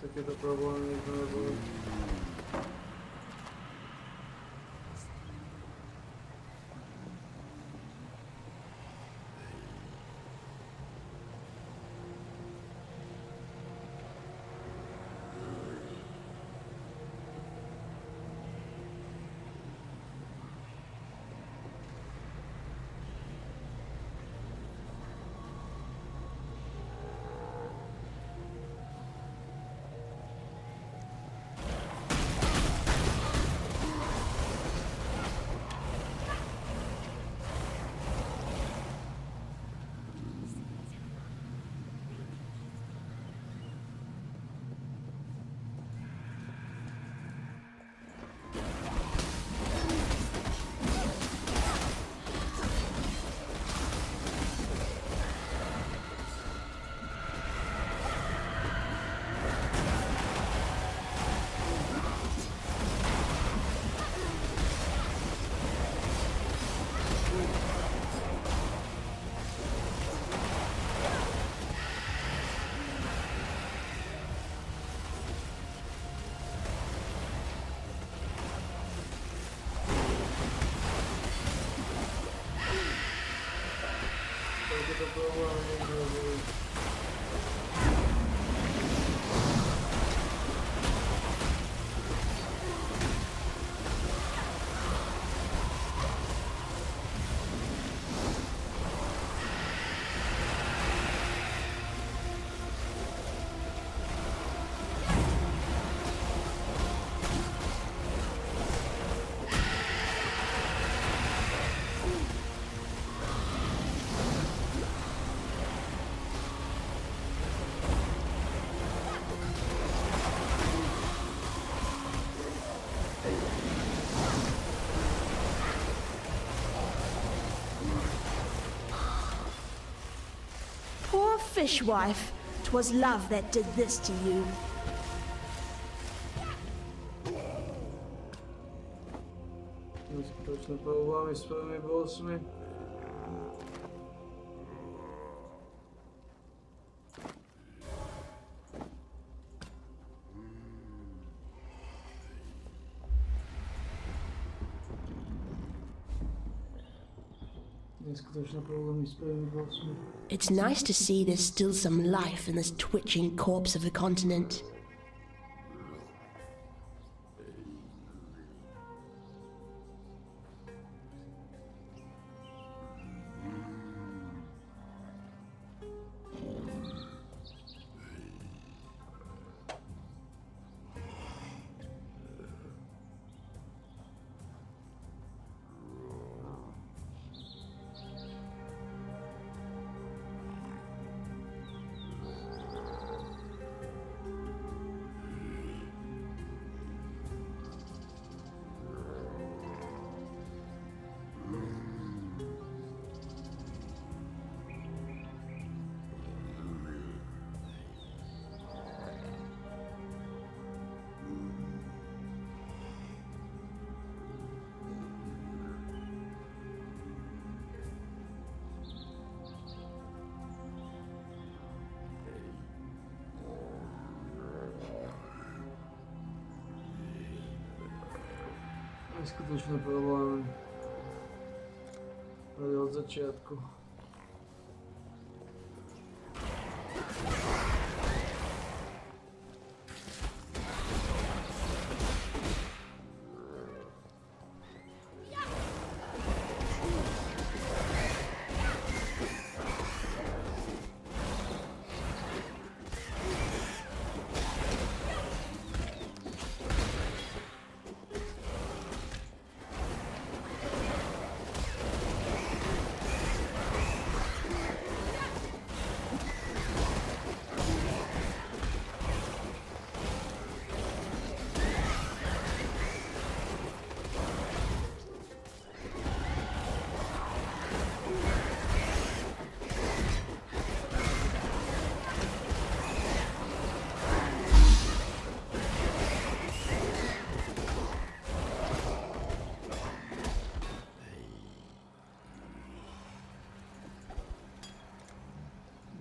Takie to problemy nie znalazły. Takie to problemy nie znalazły.
Poor fishwife, 'twas love that did this to you.
Neskuteczne problemy z pełnymi bossami. Neskuteczne problemy z pełnymi bossami.
It's nice to see there's still some life in this twitching corpse of the continent.
Neskutečné problémy. Ale od začiatku.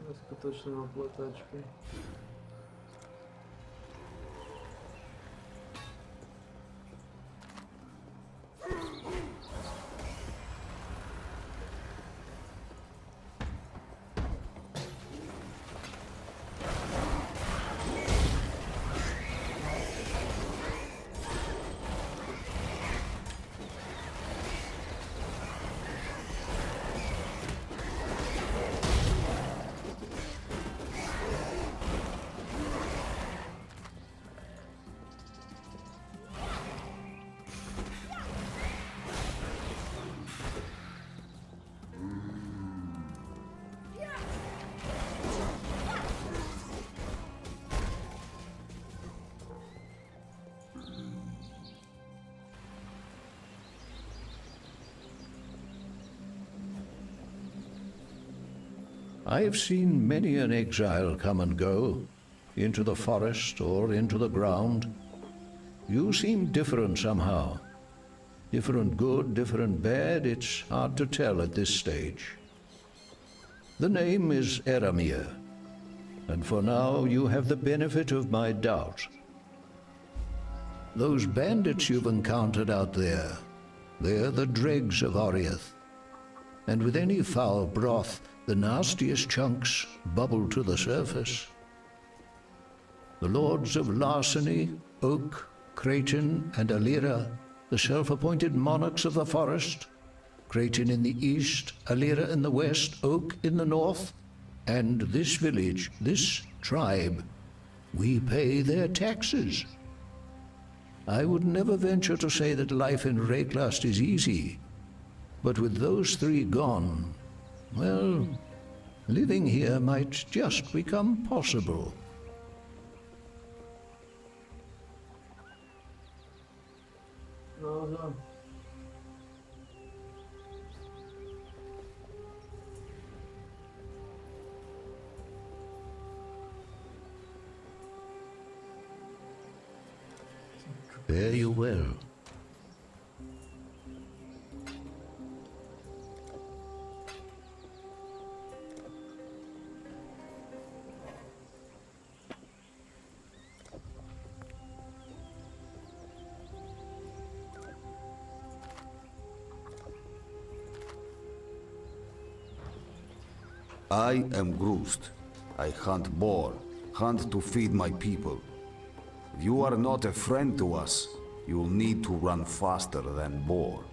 Neskutečné opletačky.
I've seen many an exile come and go, into the forest or into the ground. You seem different somehow. Different good, different bad, it's hard to tell at this stage. The name is Eramir, and for now you have the benefit of my doubt. Those bandits you've encountered out there, they're the dregs of Oriath. And with any foul broth, the nastiest chunks bubble to the surface. The lords of Larceny, Oak, Creighton, and Alira, the self-appointed monarchs of the forest, Creighton in the east, Alira in the west, Oak in the north, and this village, this tribe, we pay their taxes. I would never venture to say that life in Wraeclast is easy, but with those three gone, well, living here might just become possible.
No.
Fare you well.
I am Groost. I hunt boar, hunt to feed my people. If you are not a friend to us, you will need to run faster than boar.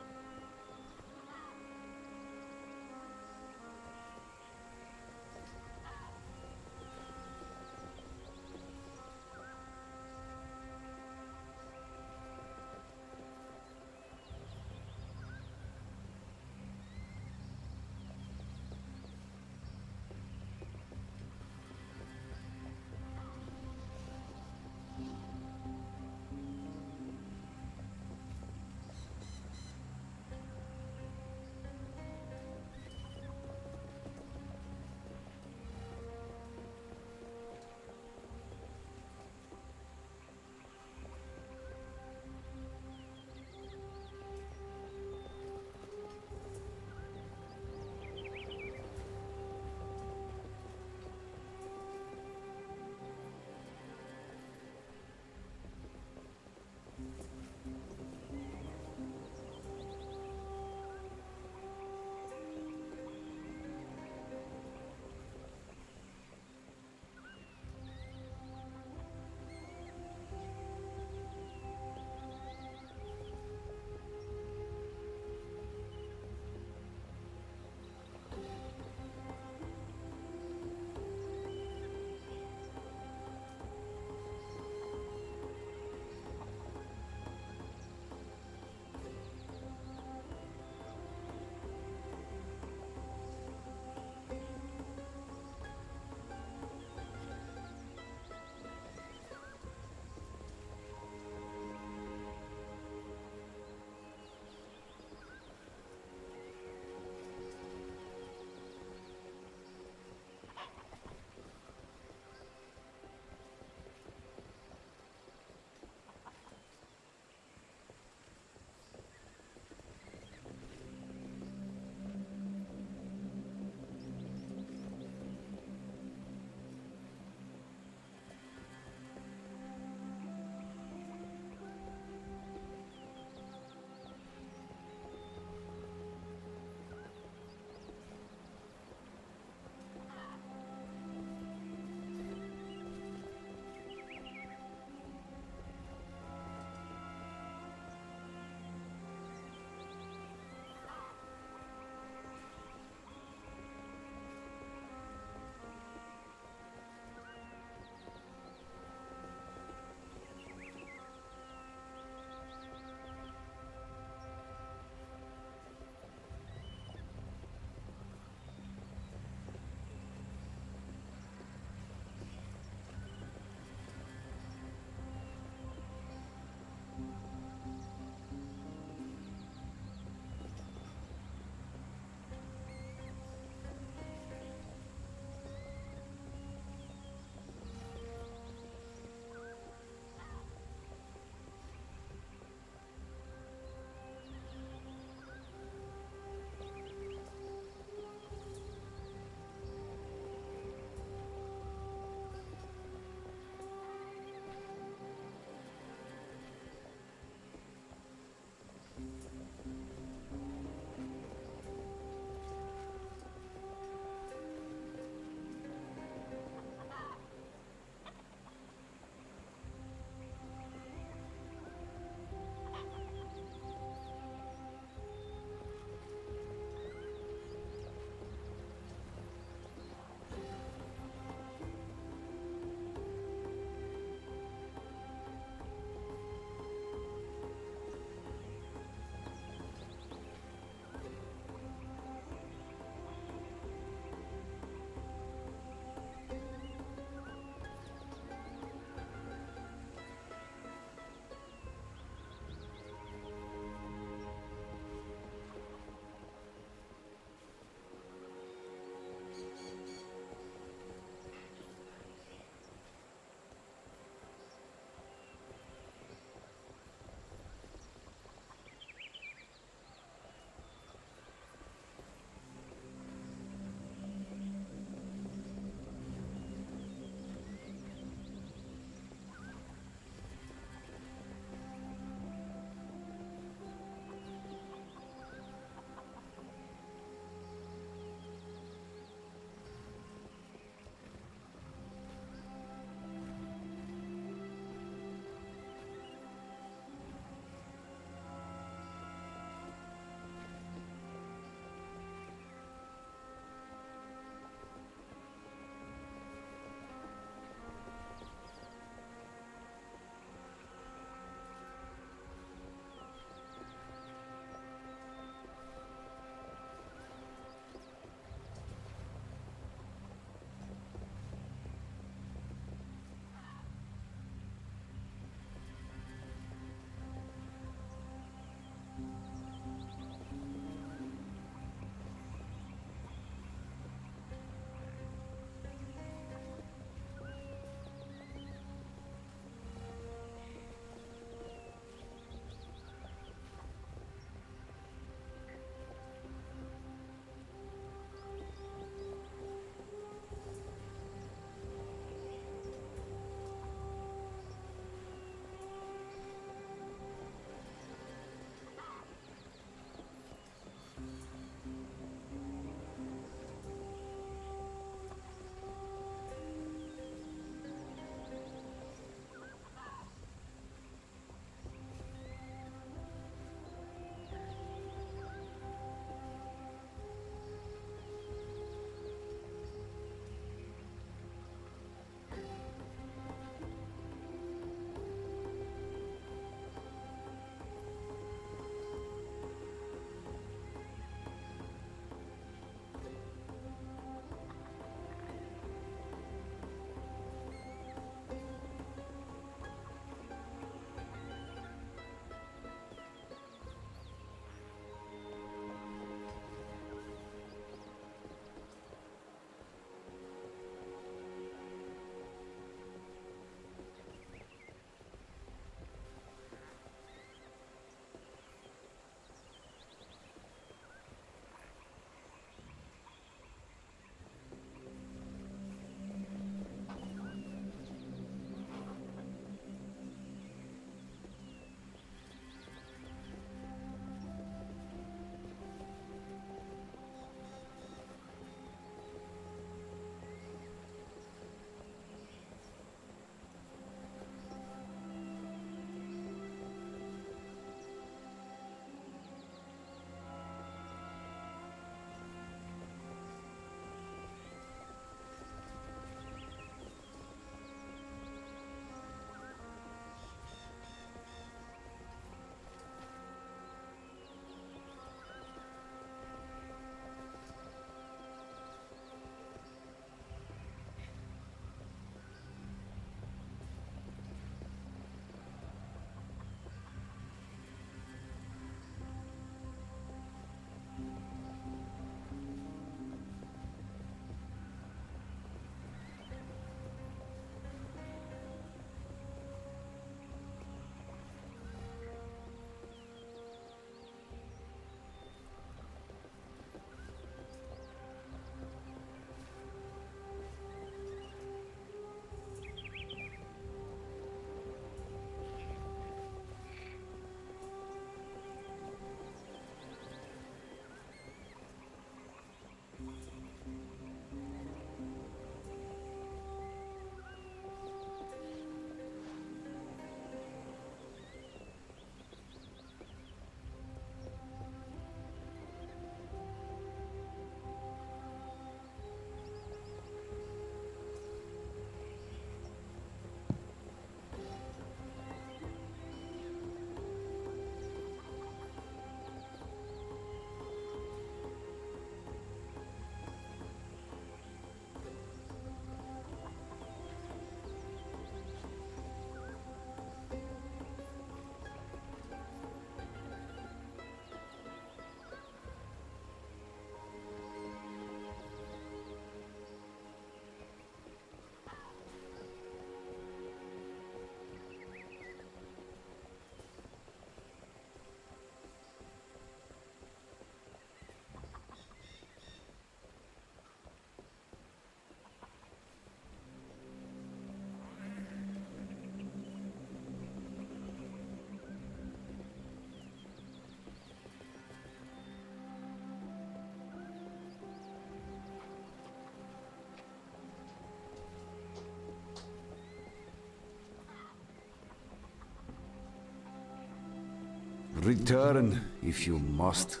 Return if you must.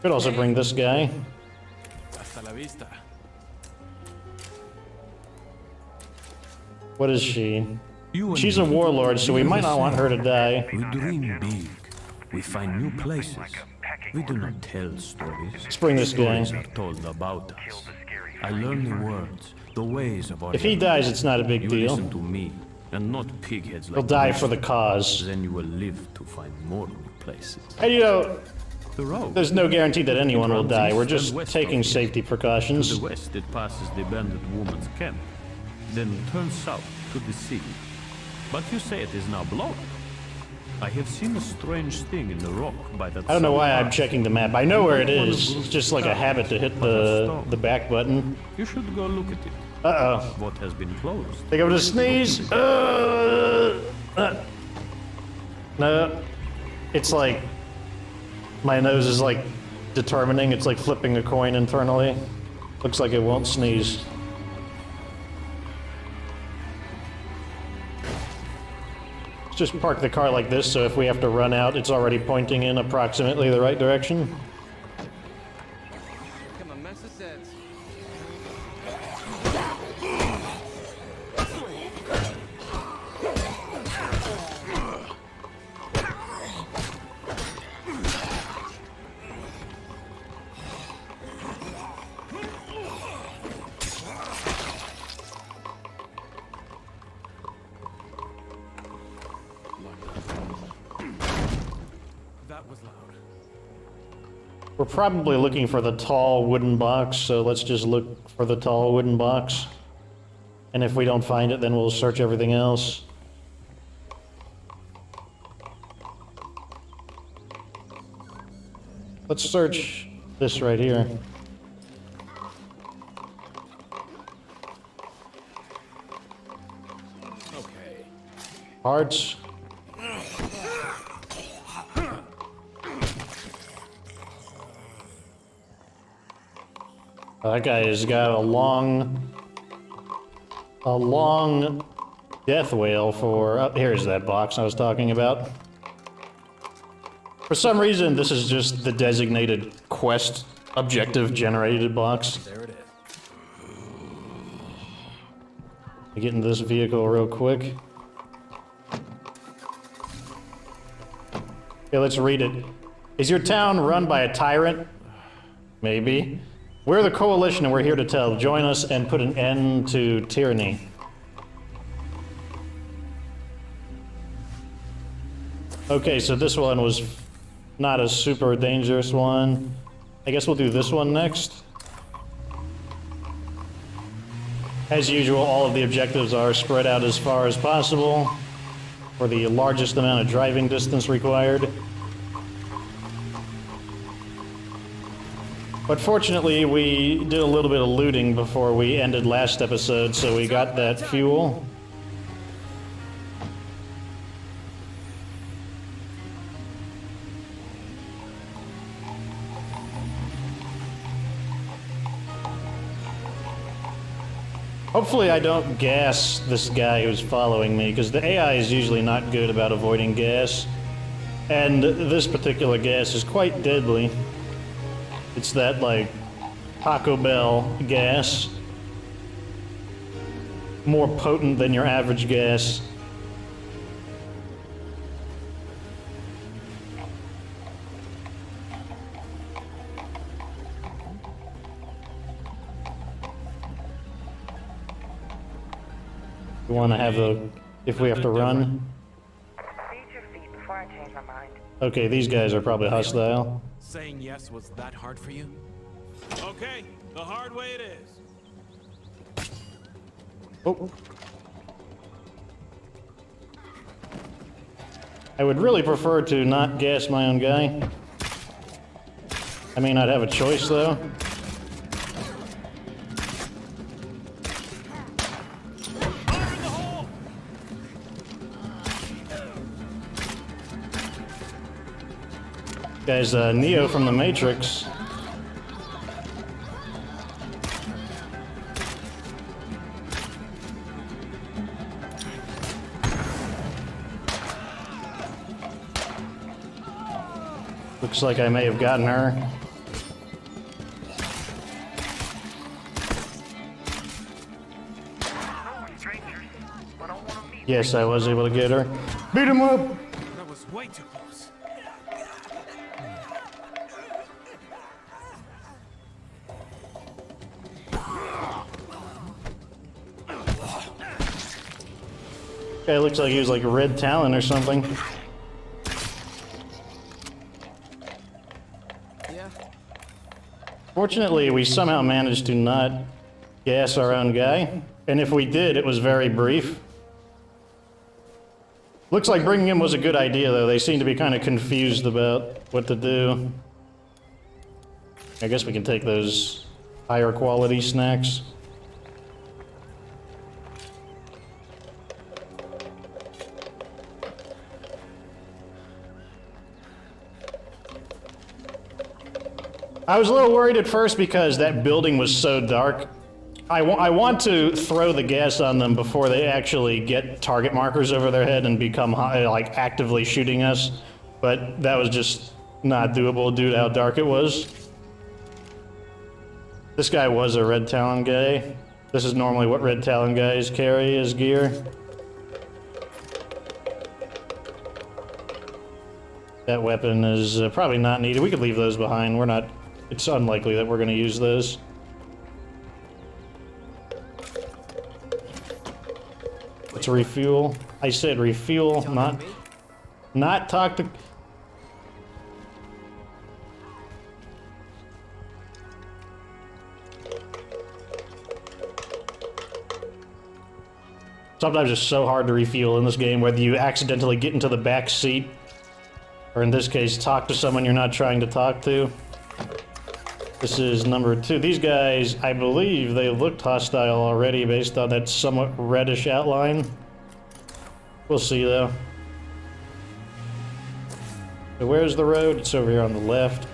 Could also bring this guy.
Hasta la vista.
What is she? She's a warlord, so we might not want her to die.
We dream big. We find new places. We do not tell stories.
Let's bring this guy.
Stories are told about us. I learn the words, the ways of our.
If he dies, it's not a big
you
deal.
Listen to me, and not pigheads like
He'll die
this.
for the cause.
Then you will live to find more new places.
And you know,
The road.
there's no guarantee that anyone will die. We're just
And west
taking
of it.
safety
To
precautions.
the west, it passes the abandoned woman's camp. Then turns south to the sea. But you say it is now blocked. I have seen a strange thing in the rock by that.
I don't know why
southern
I'm
pass.
checking the map. I know where it is. It's just like a habit to hit the back button.
You should go look at it.
Uh-oh.
What has been closed?
Think I'm gonna sneeze. No. It's like my nose is like determining. It's like flipping a coin internally. Looks like it won't sneeze. Let's just park the car like this, so if we have to run out, it's already pointing in approximately the right direction.
Come on, mess of sense. That was loud.
We're probably looking for the tall wooden box, so let's just look for the tall wooden box. And if we don't find it, then we'll search everything else. Let's search this right here.
Okay.
Parts. That guy has got a long death wail for, oh, here's that box I was talking about. For some reason, this is just the designated quest objective generated box.
There it is.
Get into this vehicle real quick. Okay, let's read it. Is your town run by a tyrant? Maybe. We're the Coalition and we're here to tell. Join us and put an end to tyranny. Okay, so this one was not a super dangerous one. I guess we'll do this one next. As usual, all of the objectives are spread out as far as possible for the largest amount of driving distance required. But fortunately, we did a little bit of looting before we ended last episode, so we got that fuel. Hopefully I don't gas this guy who's following me, because the AI is usually not good about avoiding gas. And this particular gas is quite deadly. It's that, like, Taco Bell gas. More potent than your average gas. We want to have the, if we have to run.
Speed your feet before I change my mind.
Okay, these guys are probably hostile.
Saying yes was that hard for you? Okay, the hard way it is.
Oh. I would really prefer to not gas my own guy. I mean, I'd have a choice, though. Guys, Neo from the Matrix. Looks like I may have gotten her. Yes, I was able to get her. Beat him up!
That was way too close.
Guy looks like he was like a Red Talon or something.
Yeah.
Fortunately, we somehow managed to not gas our own guy. And if we did, it was very brief. Looks like bringing him was a good idea, though. They seem to be kind of confused about what to do. I guess we can take those higher quality snacks. I was a little worried at first because that building was so dark. I want to throw the gas on them before they actually get target markers over their head and become like actively shooting us, but that was just not doable due to how dark it was. This guy was a Red Talon guy. This is normally what Red Talon guys carry as gear. That weapon is probably not needed. We could leave those behind. We're not. It's unlikely that we're going to use those. Let's refuel. I said refuel, not talk to... Sometimes it's so hard to refuel in this game, whether you accidentally get into the back seat, or in this case, talk to someone you're not trying to talk to. This is number 2. These guys, I believe they looked hostile already based on that somewhat reddish outline. We'll see, though. So where's the road? It's over here on the left.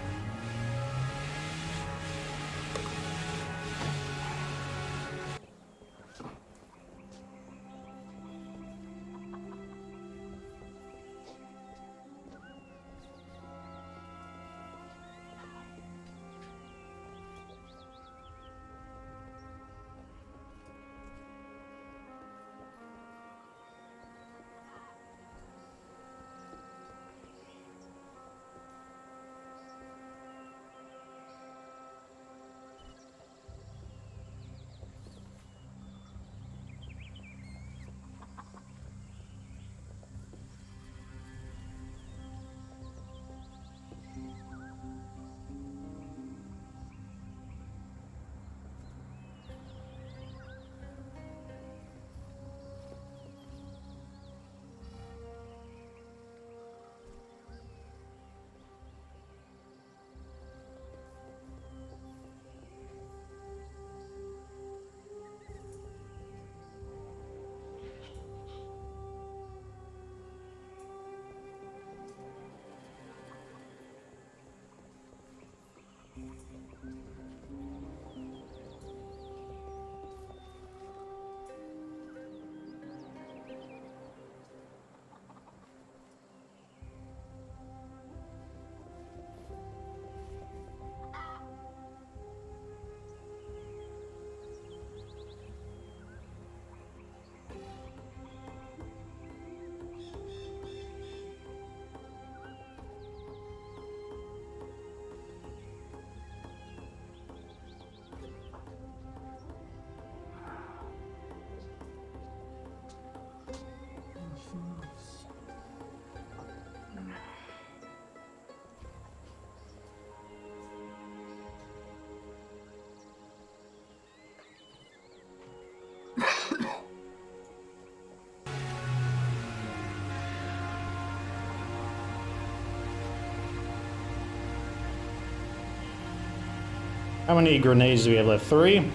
How many grenades do we have left? 3?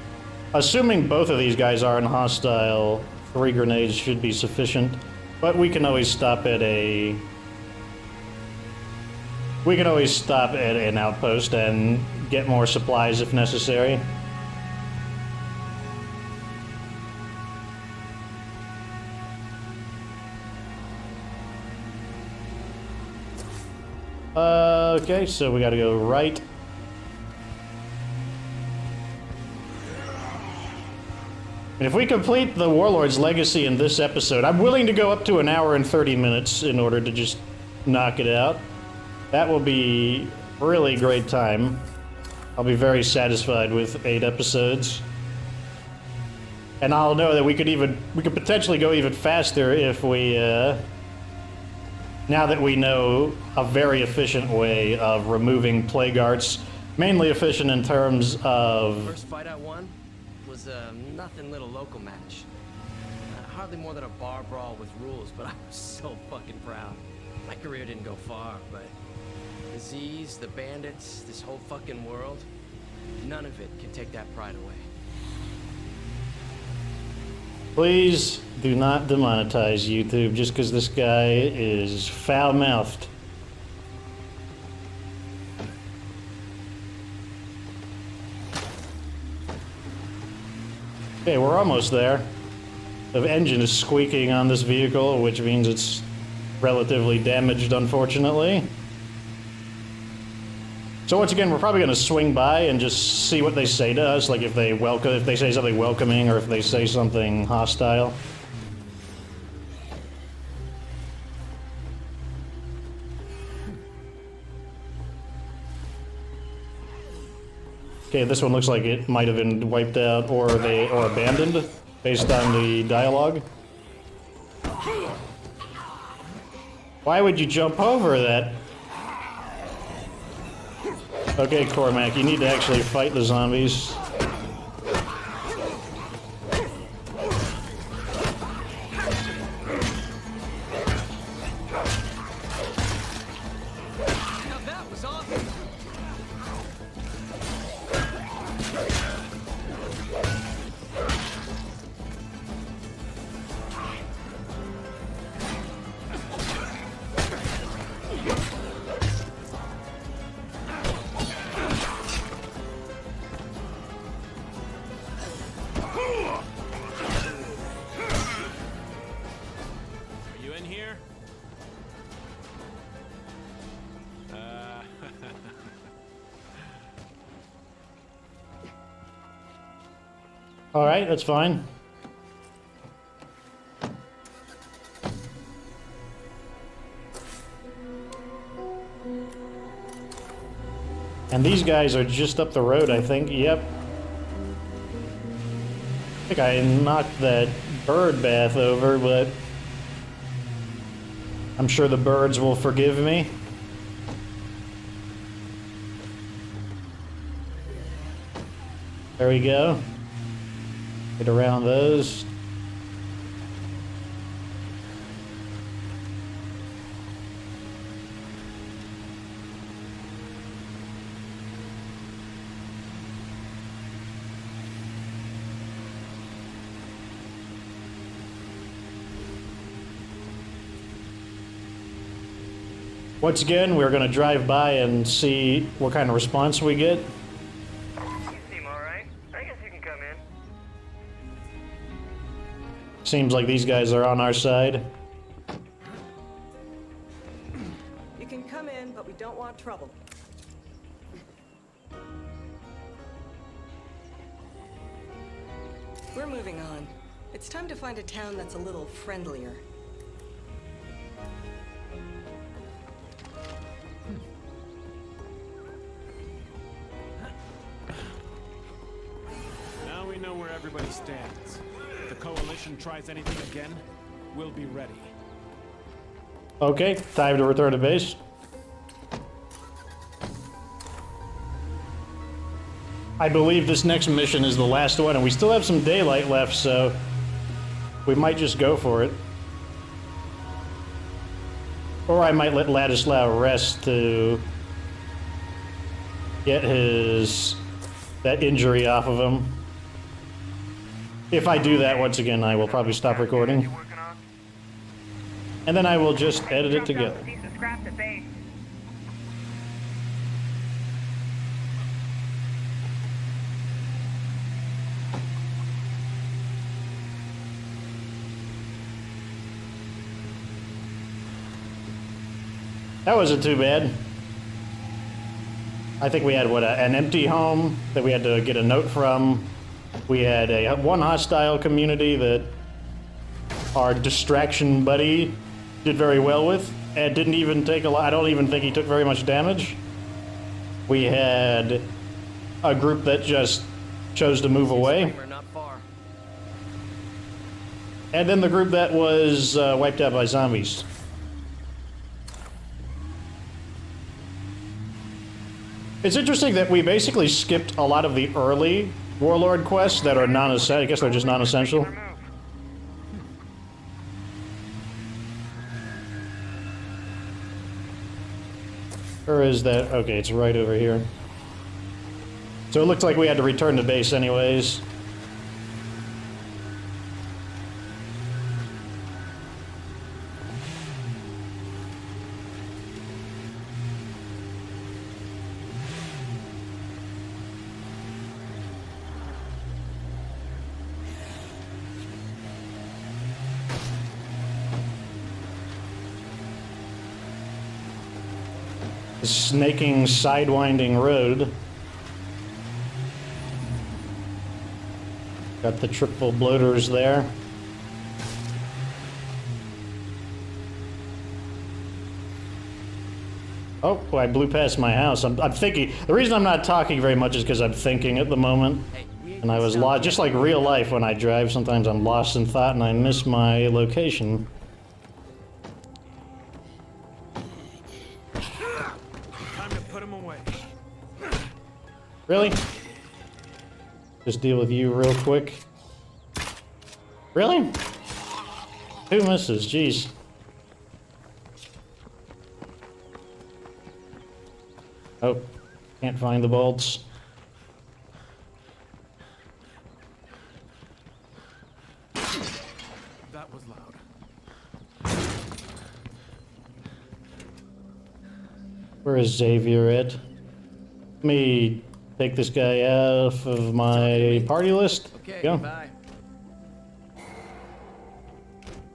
Assuming both of these guys aren't hostile, 3 grenades should be sufficient. But we can always stop at a... We can always stop at an outpost and get more supplies if necessary. Okay, so we gotta go right. And if we complete the Warlord's Legacy in this episode, I'm willing to go up to 1 hour and 30 minutes in order to just knock it out. That will be really great time. I'll be very satisfied with 8 episodes. And I'll know that we could potentially go even faster if we, now that we know a very efficient way of removing Plague Arts, mainly efficient in terms of...
First fight I won was a nothing little local match. Hardly more than a bar brawl with rules, but I was so fucking proud. My career didn't go far, but the Z's, the bandits, this whole fucking world, none of it can take that pride away.
Please do not demonetize YouTube just because this guy is foul-mouthed. Okay, we're almost there. The engine is squeaking on this vehicle, which means it's relatively damaged, unfortunately. So once again, we're probably going to swing by and just see what they say to us, like if they say something welcoming or if they say something hostile. Okay, this one looks like it might have been wiped out or abandoned based on the dialogue. Why would you jump over that? Okay, Cormac, you need to actually fight the zombies. Alright, that's fine. And these guys are just up the road, I think. Yep. I think I knocked that bird bath over, but I'm sure the birds will forgive me. There we go. Get around those. Once again, we're going to drive by and see what kind of response we get. Seems like these guys are on our side.
You can come in, but we don't want trouble. We're moving on. It's time to find a town that's a little friendlier.
Now we know where everybody stands. If the Coalition tries anything again, we'll be ready.
Okay, time to return to base. I believe this next mission is the last one, and we still have some daylight left, so we might just go for it. Or I might let Ladislaw rest to get that injury off of him. If I do that, once again, I will probably stop recording. And then I will just edit it together. That wasn't too bad. I think we had, what, an empty home that we had to get a note from. We had one hostile community that our distraction buddy did very well with, and didn't even take a lot. I don't even think he took very much damage. We had a group that just chose to move away. And then the group that was wiped out by zombies. It's interesting that we basically skipped a lot of the early Warlord quests that are non-essential. I guess they're just non-essential. Or is that... Okay, it's right over here. So it looked like we had to return to base anyways. Snaking, sidewinding road. Got the triple bloaters there. Oh, I blew past my house. I'm thinking. The reason I'm not talking very much is because I'm thinking at the moment. And I was lost, just like real life when I drive. Sometimes I'm lost in thought and I miss my location. Really? Just deal with you real quick. Really? 2 misses, jeez. Oh, can't find the bolts.
That was loud.
Where is Xavier at? Let me take this guy off of my party list.
Okay,
Go.
bye.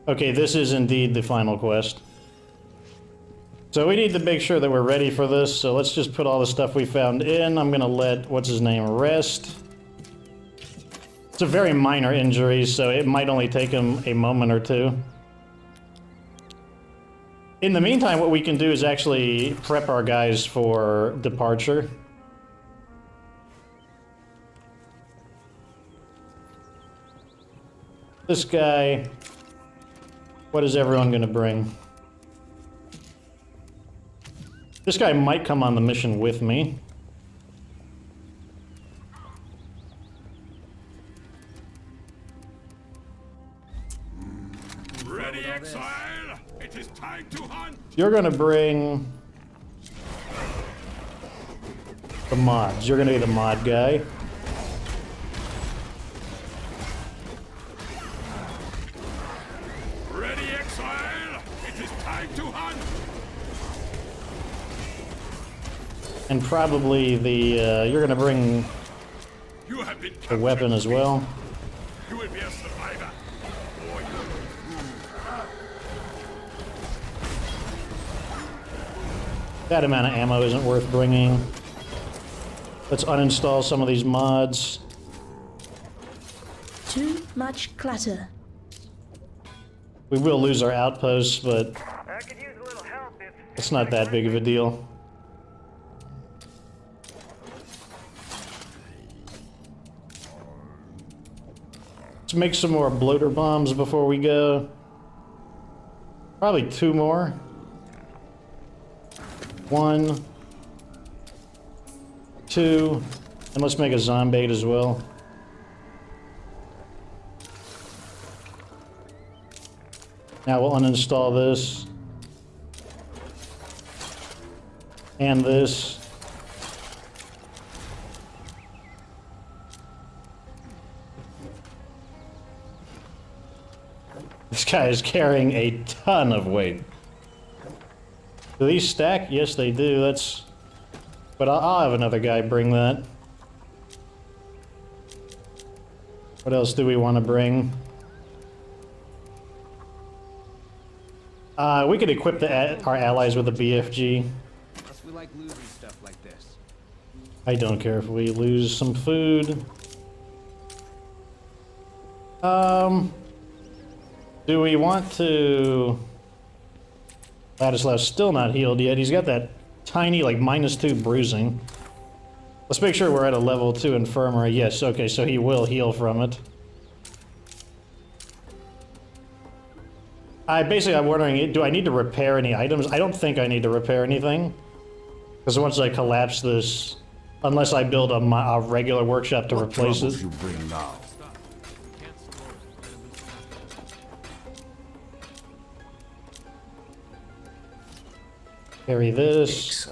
Okay, this is indeed the final quest. So we need to make sure that we're ready for this, so let's just put all the stuff we found in. I'm gonna let, what's his name, rest. It's a very minor injury, so it might only take him a moment or two. In the meantime, what we can do is actually prep our guys for departure. This guy, what is everyone gonna bring? This guy might come on the mission with me.
Ready, exile! It is time to hunt!
You're gonna bring the mods. You're gonna be the mod guy.
Ready, exile! It is time to hunt!
And probably the, you're gonna bring
You have been
the weapon as well.
You will be a survivor. Or you
That amount of ammo isn't worth bringing. Let's uninstall some of these mods.
Too much clutter.
We will lose our outposts, but it's not that big of a deal. Let's make some more bloater bombs before we go. Probably 2 more. 1, 2, and let's make a zombie as well. Now we'll uninstall this. And this. This guy is carrying a ton of weight. Do these stack? Yes, they do. That's... But I'll have another guy bring that. What else do we want to bring? We could equip our allies with a BFG.
Plus we like losing stuff like this.
I don't care if we lose some food. Do we want to... Ladislaw's still not healed yet. He's got that tiny, like, -2 bruising. Let's make sure we're at a level 2 infirmary. Yes, okay, so he will heal from it. I'm wondering, do I need to repair any items? I don't think I need to repair anything. Because once I collapse this, unless I build a regular workshop to replace it.
You bring now?
Carry this.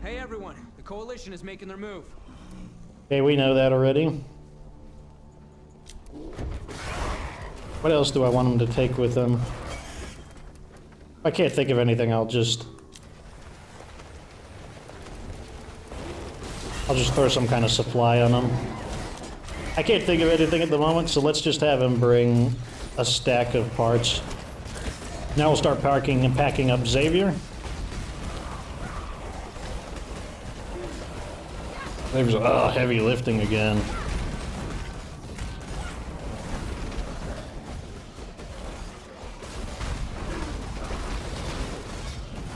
Hey everyone, the Coalition is making their move.
Okay, we know that already. What else do I want him to take with him? If I can't think of anything, I'll just throw some kind of supply on him. I can't think of anything at the moment, so let's just have him bring a stack of parts. Now we'll start packing up Xavier. Xavier's heavy lifting again.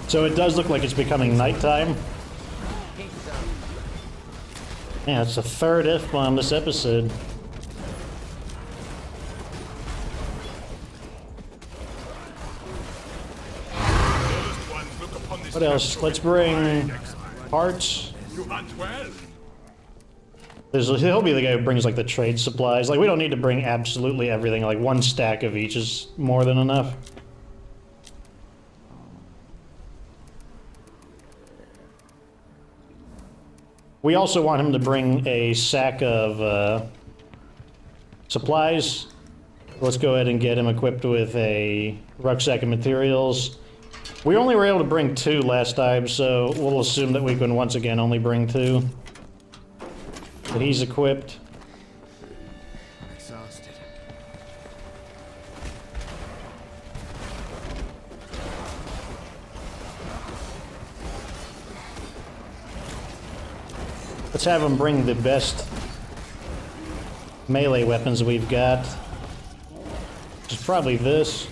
So it does look like it's becoming nighttime. Yeah, it's the 3rd F-bomb this episode. What else? Let's bring parts. He'll be the guy who brings like the trade supplies. Like we don't need to bring absolutely everything. Like 1 stack of each is more than enough. We also want him to bring a sack of supplies. Let's go ahead and get him equipped with a rucksack of materials. We only were able to bring 2 last time, so we'll assume that we can once again only bring 2. But he's equipped.
Exhausted.
Let's have him bring the best melee weapons we've got. Which is probably this.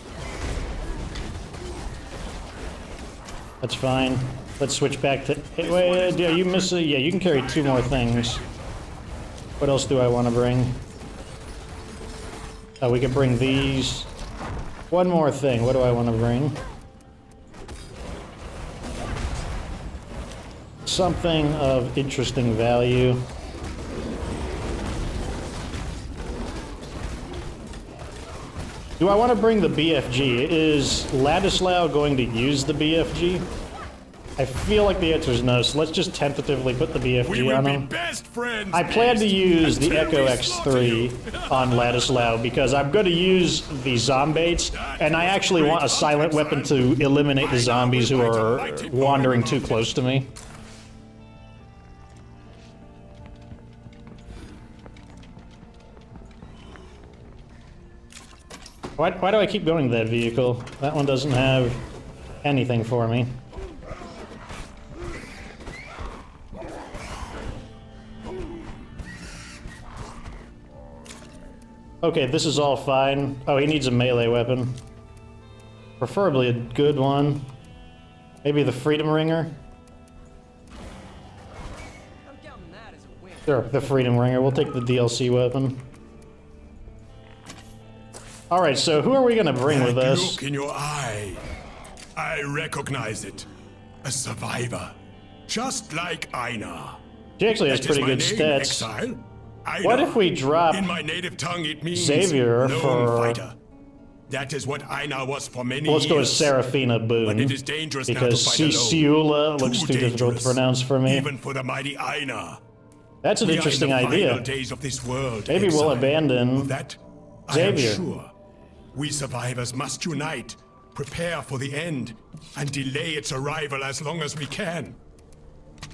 That's fine. Let's switch back to... Hey, wait, yeah, you miss it. Yeah, you can carry 2 more things. What else do I want to bring? Oh, we can bring these. 1 more thing. What do I want to bring? Something of interesting value. Do I want to bring the BFG? Is Ladislaw going to use the BFG? I feel like the answer is no, so let's just tentatively put the BFG on him. I plan to use the Echo X3 on Ladislaw because I'm going to use the Zombates, and I actually want a silent weapon to eliminate the zombies who are wandering too close to me. Why do I keep going to that vehicle? That one doesn't have anything for me. Okay, this is all fine. Oh, he needs a melee weapon. Preferably a good one. Maybe the Freedom Ringer? Sure, the Freedom Ringer. We'll take the DLC weapon. Alright, so who are we gonna bring with us?
Look in your eye. I recognize it. A survivor. Just like Einar.
She actually has pretty good stats.
Exile.
What if we drop
in my native tongue it means
Xavier for
fighter. That is what Einar was for many
let's go with
years.
Seraphina Boone.
But it is dangerous
because
now to fight
Ciula looks too difficult to pronounce for me.
Even for the mighty Einar.
That's an interesting idea.
Days of this world,
maybe we'll abandon
that
Xavier.
I am sure. We survivors must unite, prepare for the end, and delay its arrival as long as we can.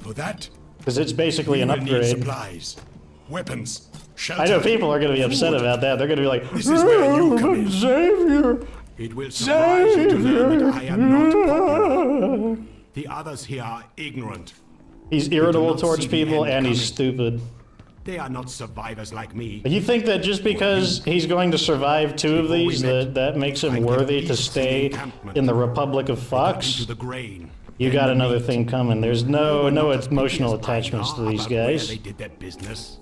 For that,
because it's basically an upgrade.
Supplies, weapons, shelter.
I know people are going to be upset about that. They're going to be like,
"This is where you come in."
Xavier.
It will surprise you to learn that I am not popular. The others here are ignorant.
He's irritable towards people and he's stupid.
They are not survivors like me.
You think that just because he's going to survive 2 of these, that makes him worthy to stay in the Republic of Fox? You got another thing coming. There's no emotional attachments to these guys.
They did their business.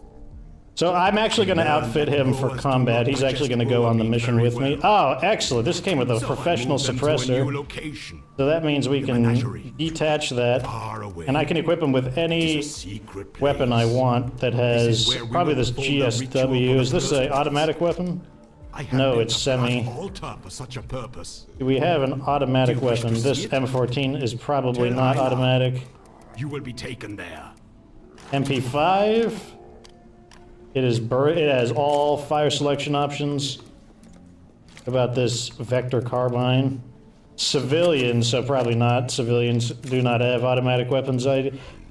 So I'm actually going to outfit him for combat. He's actually going to go on the mission with me. Oh, excellent. This came with a professional suppressor. So that means we can detach that. And I can equip him with any weapon I want that has probably this GSW. Is this an automatic weapon? No, it's semi. Do we have an automatic weapon? This M14 is probably not automatic.
You will be taken there.
MP5. It has all fire selection options. About this Vector carbine. Civilians, so probably not. Civilians do not have automatic weapons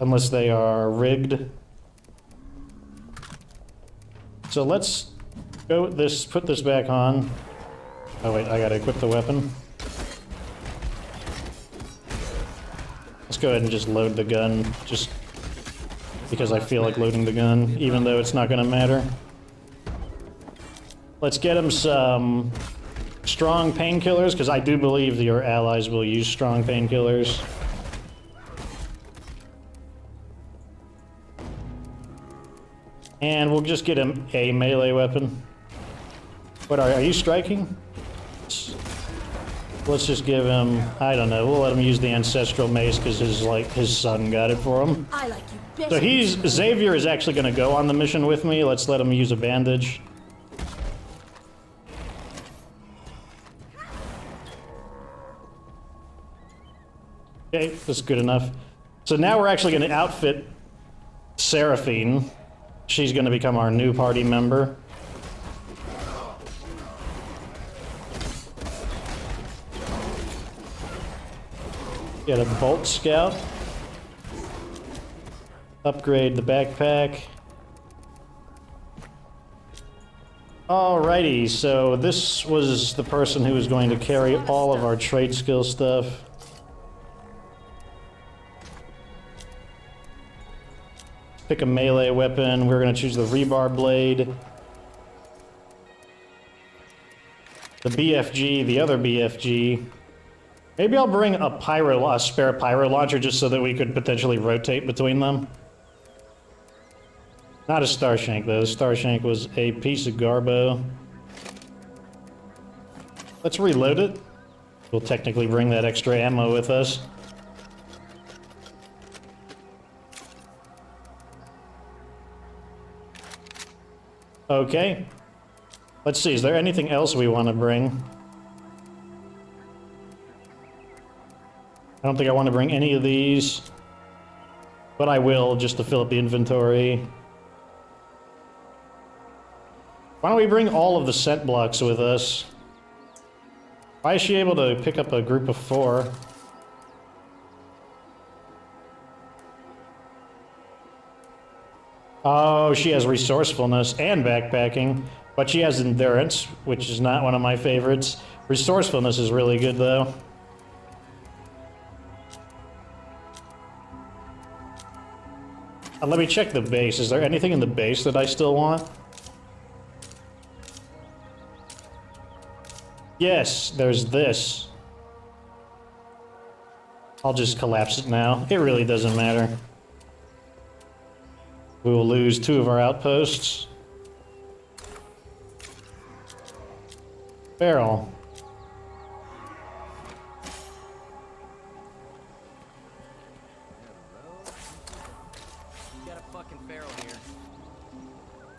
unless they are rigged. So let's go with this, put this back on. Oh wait, I gotta equip the weapon. Let's go ahead and just load the gun, just because I feel like loading the gun, even though it's not gonna matter. Let's get him some strong painkillers, because I do believe your allies will use strong painkillers. And we'll just get him a melee weapon. What are you striking? Let's just give him, I don't know, we'll let him use the ancestral mace because his son got it for him.
I like you better.
So Xavier is actually going to go on the mission with me. Let's let him use a bandage. Okay, that's good enough. So now we're actually going to outfit Seraphine. She's going to become our new party member. Get a Bolt Scout. Upgrade the backpack. Alrighty, so this was the person who was going to carry all of our trade skill stuff. Pick a melee weapon. We're going to choose the rebar blade. The BFG, the other BFG. Maybe I'll bring a spare pyro launcher just so that we could potentially rotate between them. Not a Starshank though. Starshank was a piece of garbo. Let's reload it. We'll technically bring that extra ammo with us. Okay. Let's see, is there anything else we want to bring? I don't think I want to bring any of these, but I will just to fill up the inventory. Why don't we bring all of the scent blocks with us? Why is she able to pick up a group of 4? Oh, she has resourcefulness and backpacking, but she has endurance, which is not one of my favorites. Resourcefulness is really good though. Let me check the base. Is there anything in the base that I still want? Yes, there's this. I'll just collapse it now. It really doesn't matter. We will lose 2 of our outposts. Barrel.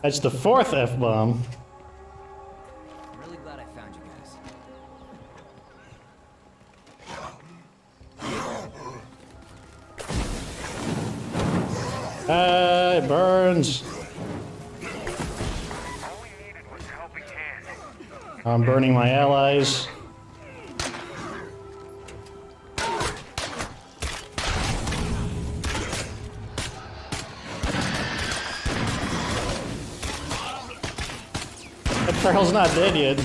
That's the 4th F-bomb.
I'm really glad I found you guys.
It burns. I'm burning my allies. That Farrell's not dead yet.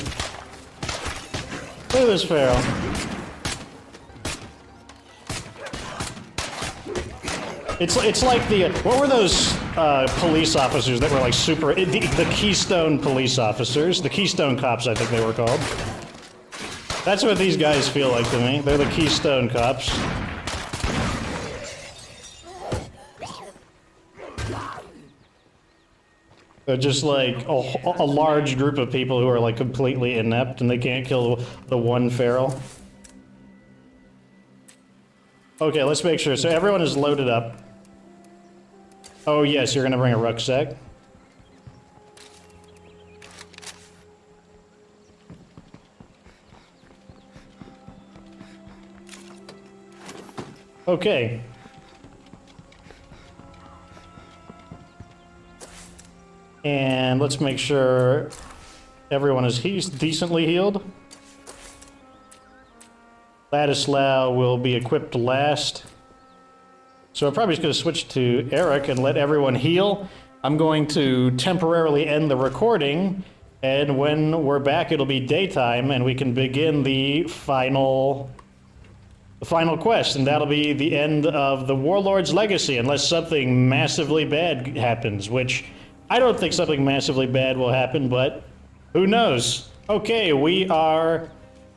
Look at this Pharaoh. It's like the what were those police officers that were like super the Keystone police officers, the Keystone cops I think they were called. That's what these guys feel like to me. They're the Keystone cops. They're just like a large group of people who are like completely inept and they can't kill the one feral. Okay, let's make sure. So everyone is loaded up. Oh yes, you're gonna bring a rucksack. Okay. And let's make sure everyone is decently healed. Ladislaw will be equipped last. So I'm probably just going to switch to Eric and let everyone heal. I'm going to temporarily end the recording, and when we're back it'll be daytime and we can begin the final quest, and that'll be the end of the Warlord's Legacy, unless something massively bad happens, which I don't think something massively bad will happen, but who knows? Okay, we are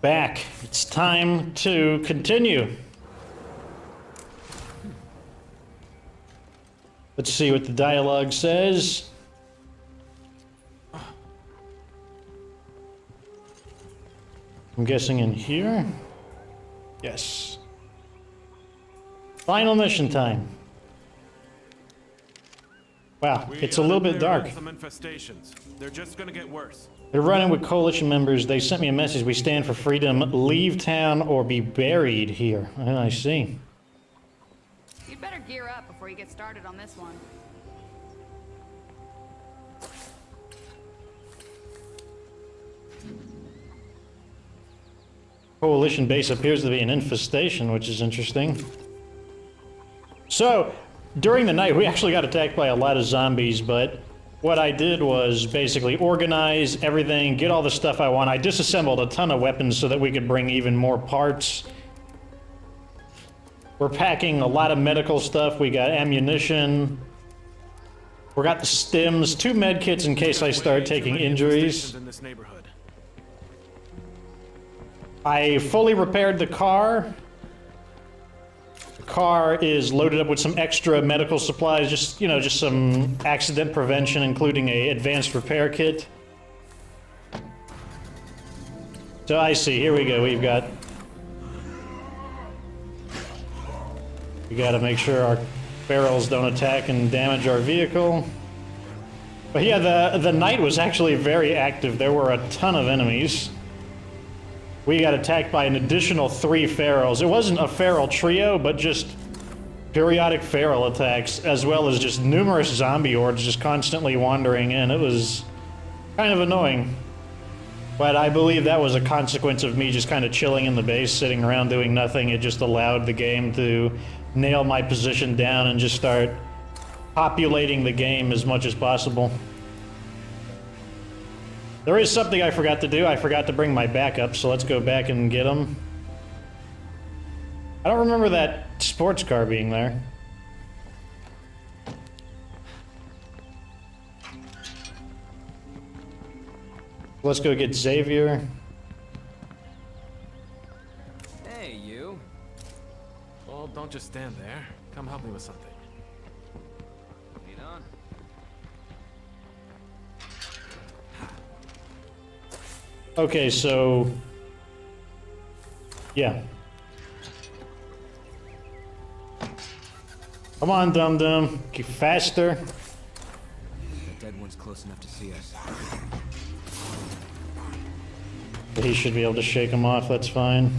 back. It's time to continue. Let's see what the dialogue says. I'm guessing in here? Yes. Final mission time. Wow, it's a little bit dark.
Some infestations. They're just gonna get worse.
They're running with coalition members. They sent me a message. We stand for freedom. Leave town or be buried here. I see.
You'd better gear up before you get started on this one.
Coalition base appears to be an infestation, which is interesting. So, during the night, we actually got attacked by a lot of zombies, but what I did was basically organize everything, get all the stuff I want. I disassembled a ton of weapons so that we could bring even more parts. We're packing a lot of medical stuff. We got ammunition. We got the stims, 2 med kits in case I start taking injuries.
In this neighborhood.
I fully repaired the car. The car is loaded up with some extra medical supplies, just, you know, just some accident prevention, including a advanced repair kit. So I see, here we go, we gotta make sure our barrels don't attack and damage our vehicle. But yeah, the night was actually very active. There were a ton of enemies. We got attacked by an additional 3 ferals. It wasn't a feral trio, but just periodic feral attacks, as well as just numerous zombie hordes just constantly wandering in. It was kind of annoying. But I believe that was a consequence of me just kind of chilling in the base, sitting around doing nothing. It just allowed the game to nail my position down and just start populating the game as much as possible. There is something I forgot to do. I forgot to bring my backup, so let's go back and get them. I don't remember that sports car being there. Let's go get Xavier.
Hey, you. Well, don't just stand there. Come help me with something. Lead on.
Okay, so... yeah. Come on, dum-dum. Get faster.
The dead one's close enough to see us.
He should be able to shake him off, that's fine.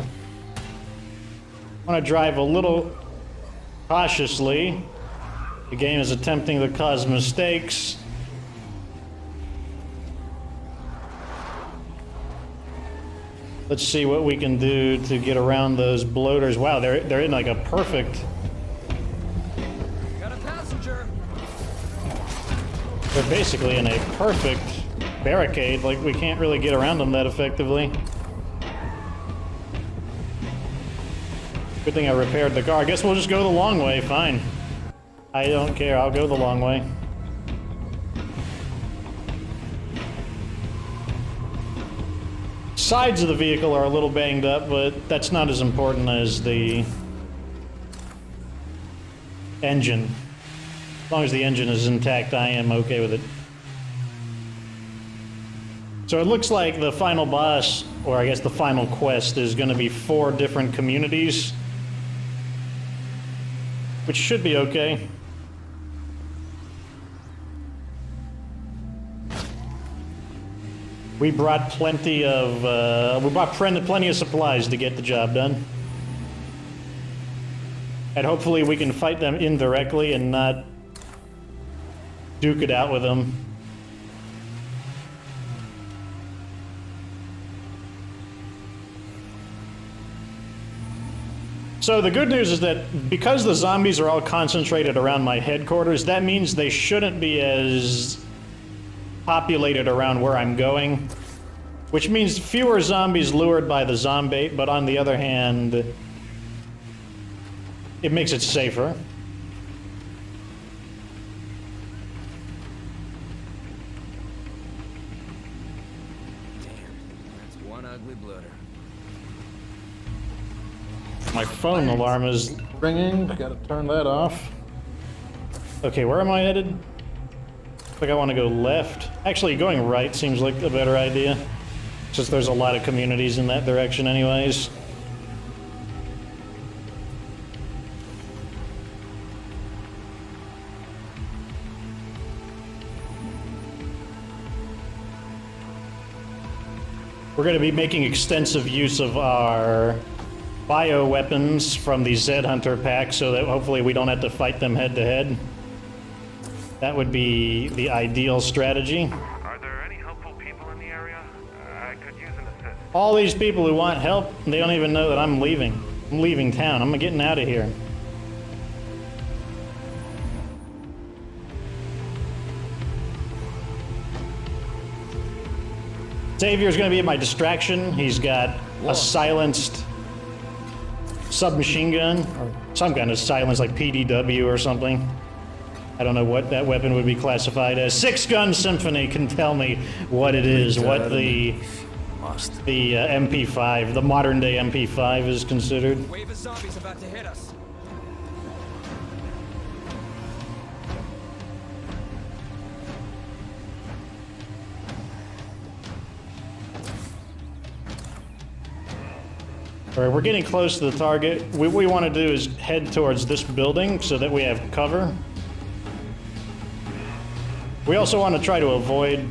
I want to drive a little cautiously. The game is attempting to cause mistakes. Let's see what we can do to get around those bloaters. Wow, they're in like a perfect...
Got a passenger.
They're basically in a perfect barricade. Like, we can't really get around them that effectively. Good thing I repaired the car. I guess we'll just go the long way, fine. I don't care, I'll go the long way. Sides of the vehicle are a little banged up, but that's not as important as the engine. As long as the engine is intact, I am okay with it. So it looks like the final boss, or I guess the final quest, is going to be 4 different communities, which should be okay. We brought plenty of plenty of supplies to get the job done, and hopefully we can fight them indirectly and not duke it out with them. So the good news is that because the zombies are all concentrated around my headquarters, that means they shouldn't be as populated around where I'm going, which means fewer zombies lured by the zombie, but on the other hand, it makes it safer.
That's one ugly blooder.
My phone alarm is ringing. Gotta turn that off. Okay, where am I headed? Like I want to go left. Actually, going right seems like a better idea. Just there's a lot of communities in that direction anyways. We're going to be making extensive use of our bioweapons from the Zed Hunter pack so that hopefully we don't have to fight them head to head. That would be the ideal strategy.
Are there any helpful people in the area? I could use an assist.
All these people who want help, they don't even know that I'm leaving. I'm leaving town. I'm getting out of here. Xavier's gonna be my distraction. He's got a silenced submachine gun, or some kind of silence like PDW or something. I don't know what that weapon would be classified as. 6-gun Symphony can tell me what it is, what the MP5, the modern day MP5 is considered.
Wave of zombies about to hit us.
All right, we're getting close to the target. What we want to do is head towards this building so that we have cover. We also want to try to avoid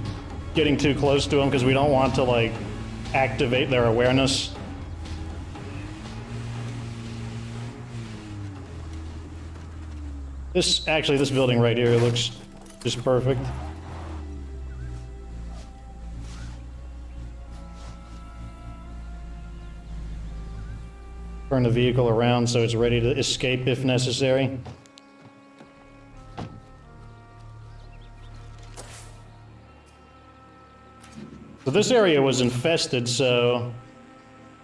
getting too close to them because we don't want to, like, activate their awareness. This building right here looks just perfect. Turn the vehicle around so it's ready to escape if necessary. So this area was infested, so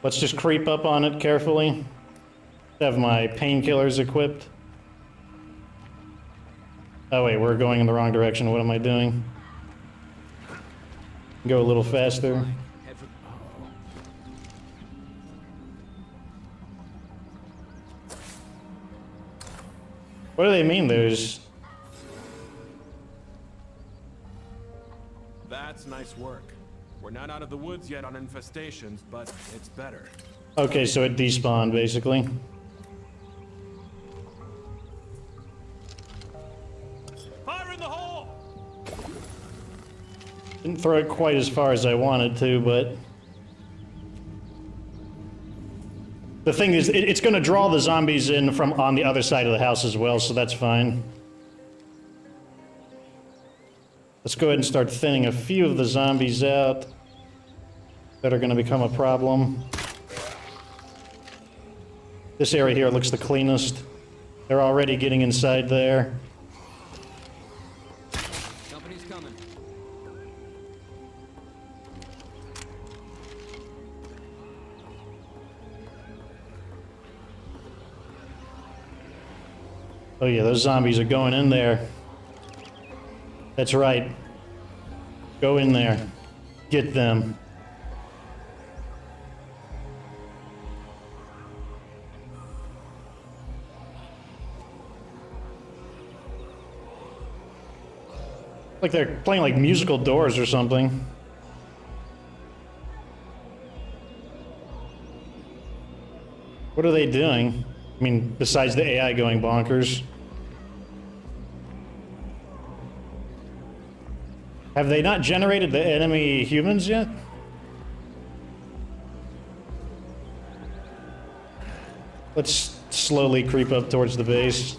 let's just creep up on it carefully. Have my painkillers equipped. Oh wait, we're going in the wrong direction. What am I doing? Go a little faster. What do they mean there's...
That's nice work. We're not out of the woods yet on infestations, but it's better.
Okay, so it despawned, basically.
Fire in the hole!
Didn't throw it quite as far as I wanted to, but... The thing is, it's going to draw the zombies in from on the other side of the house as well, so that's fine. Let's go ahead and start thinning a few of the zombies out that are going to become a problem. This area here looks the cleanest. They're already getting inside there.
Company's coming.
Oh yeah, those zombies are going in there. That's right. Go in there. Get them. Like they're playing like musical doors or something. What are they doing? I mean, besides the AI going bonkers. Have they not generated the enemy humans yet? Let's slowly creep up towards the base.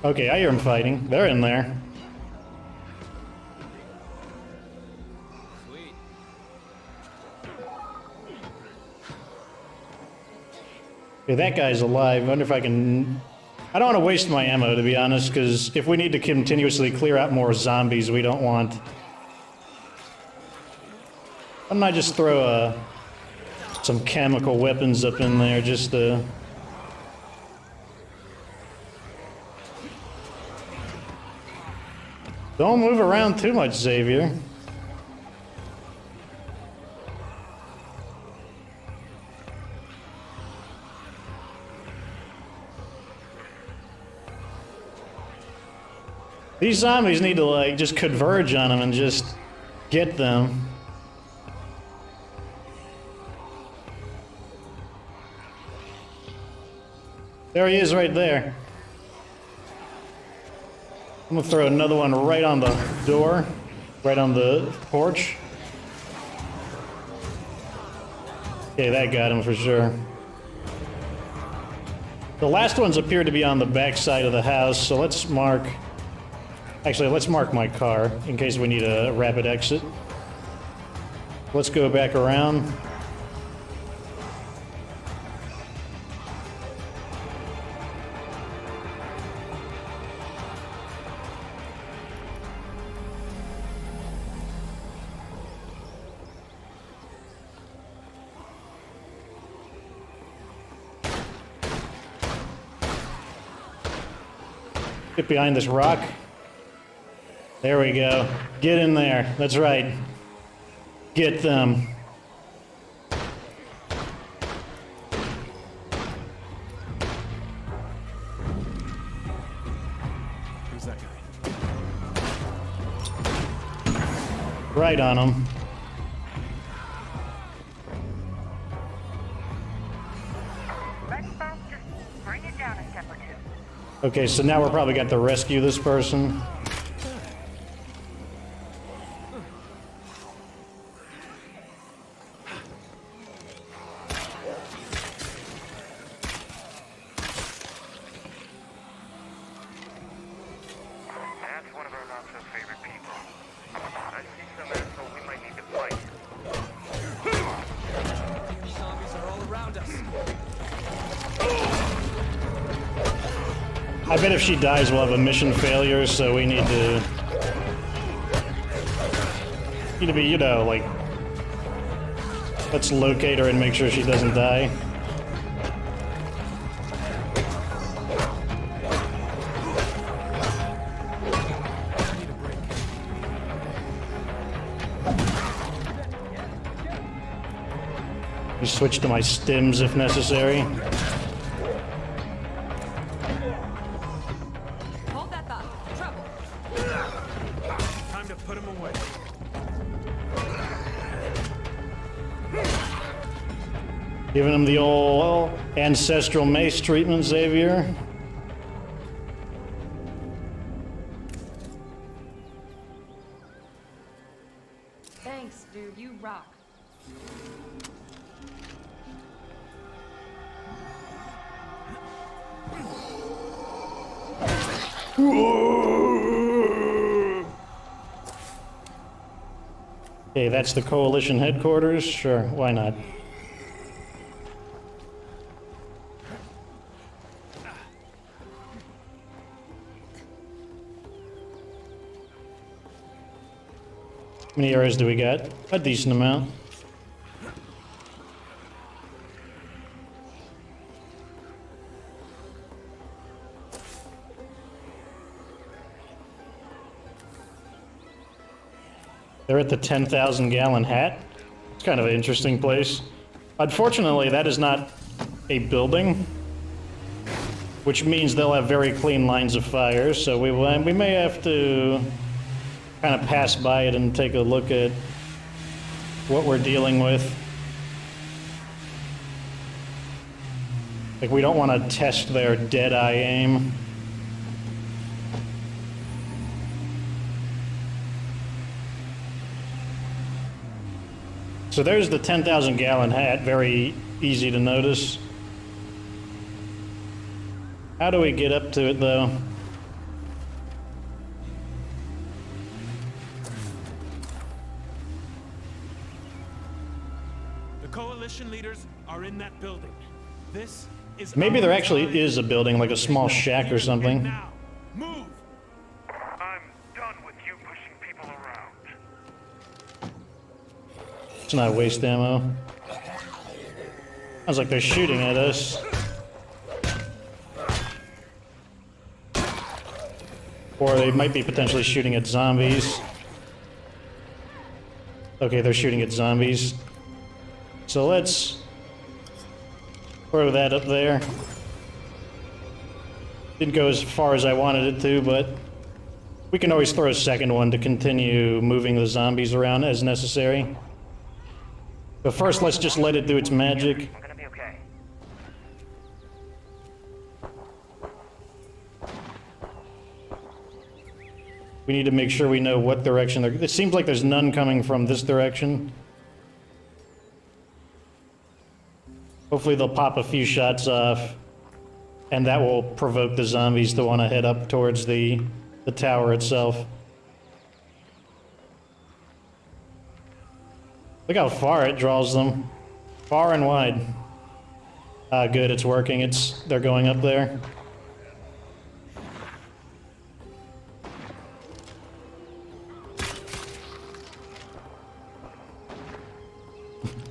Okay, I hear them fighting. They're in there. Okay, that guy's alive. I wonder if I can... I don't want to waste my ammo, to be honest, because if we need to continuously clear out more zombies, we don't want... Why don't I just throw some chemical weapons up in there, just to... Don't move around too much, Xavier. These zombies need to, like, just converge on them and just get them. There he is right there. I'm gonna throw another one right on the door, right on the porch. Okay, that got him for sure. The last ones appear to be on the back side of the house, so let's mark... Actually, let's mark my car in case we need a rapid exit. Let's go back around. Get behind this rock. There we go. Get in there. That's right. Get them.
Who's that guy?
Right on them.
Bring it down a step or two.
Okay, so now we're probably got to rescue this person.
That's one of our not-so-favorite people. I see some asshole we might need to fight.
These zombies are all around us.
I bet if she dies, we'll have a mission failure, so we need to... Need to be, you know, like... Let's locate her and make sure she doesn't die. Switch to my stims if necessary.
Hold that thought. Trouble.
Time to put him away.
Giving him the old ancestral mace treatment, Xavier.
Thanks, dude. You rock.
Okay, that's the Coalition headquarters. Sure, why not? How many arrows do we got? A decent amount. They're at the 10,000 gallon hat. It's kind of an interesting place. Unfortunately, that is not a building, which means they'll have very clean lines of fire, so we may have to kind of pass by it and take a look at what we're dealing with. Like, we don't want to test their dead-eye aim. So there's the 10,000 gallon hat, very easy to notice. How do we get up to it, though?
The coalition leaders are in that building. This is
Maybe there actually is a building, like a small shack or something.
Move!
I'm done with you pushing people around.
It's not waste ammo. Sounds like they're shooting at us. Or they might be potentially shooting at zombies. Okay, they're shooting at zombies. So let's throw that up there. Didn't go as far as I wanted it to, but we can always throw a second one to continue moving the zombies around as necessary. But first, let's just let it do its magic.
I'm gonna be okay.
We need to make sure we know what direction they're... It seems like there's none coming from this direction. Hopefully they'll pop a few shots off, and that will provoke the zombies to want to head up towards the tower itself. Look how far it draws them. Far and wide. Ah, good, it's working. They're going up there.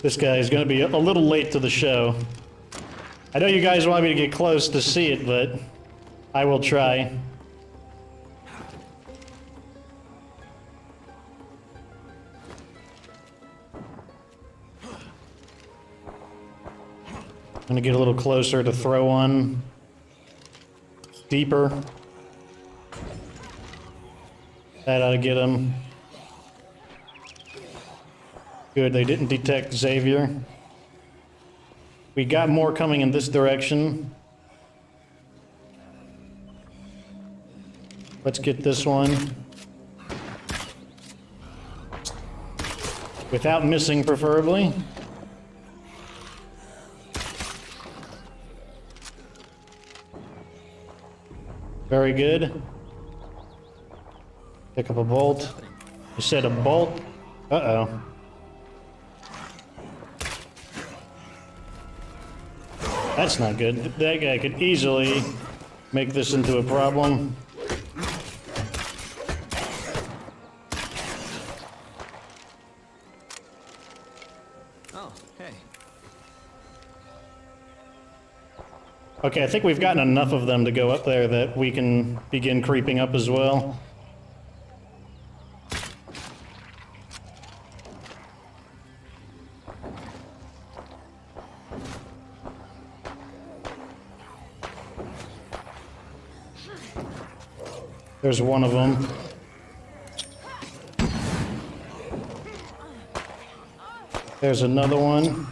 This guy is going to be a little late to the show. I know you guys want me to get close to see it, but I will try. I'm going to get a little closer to throw one. Deeper. That ought to get him. Good, they didn't detect Xavier. We got more coming in this direction. Let's get this one. Without missing, preferably. Very good. Pick up a bolt. You said a bolt? Uh-oh. That's not good. That guy could easily make this into a problem.
Oh, hey.
Okay, I think we've gotten enough of them to go up there that we can begin creeping up as well. There's one of them. There's another one.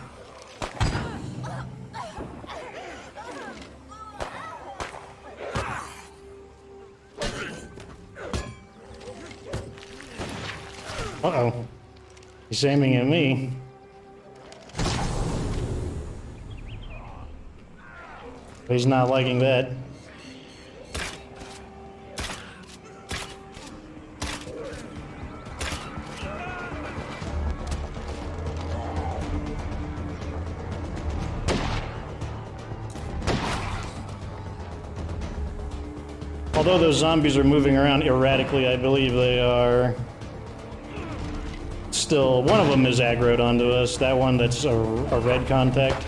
Uh-oh. He's aiming at me. But he's not liking that. Although those zombies are moving around erratically, I believe they are still... One of them is aggroed onto us. That one that's a red contact.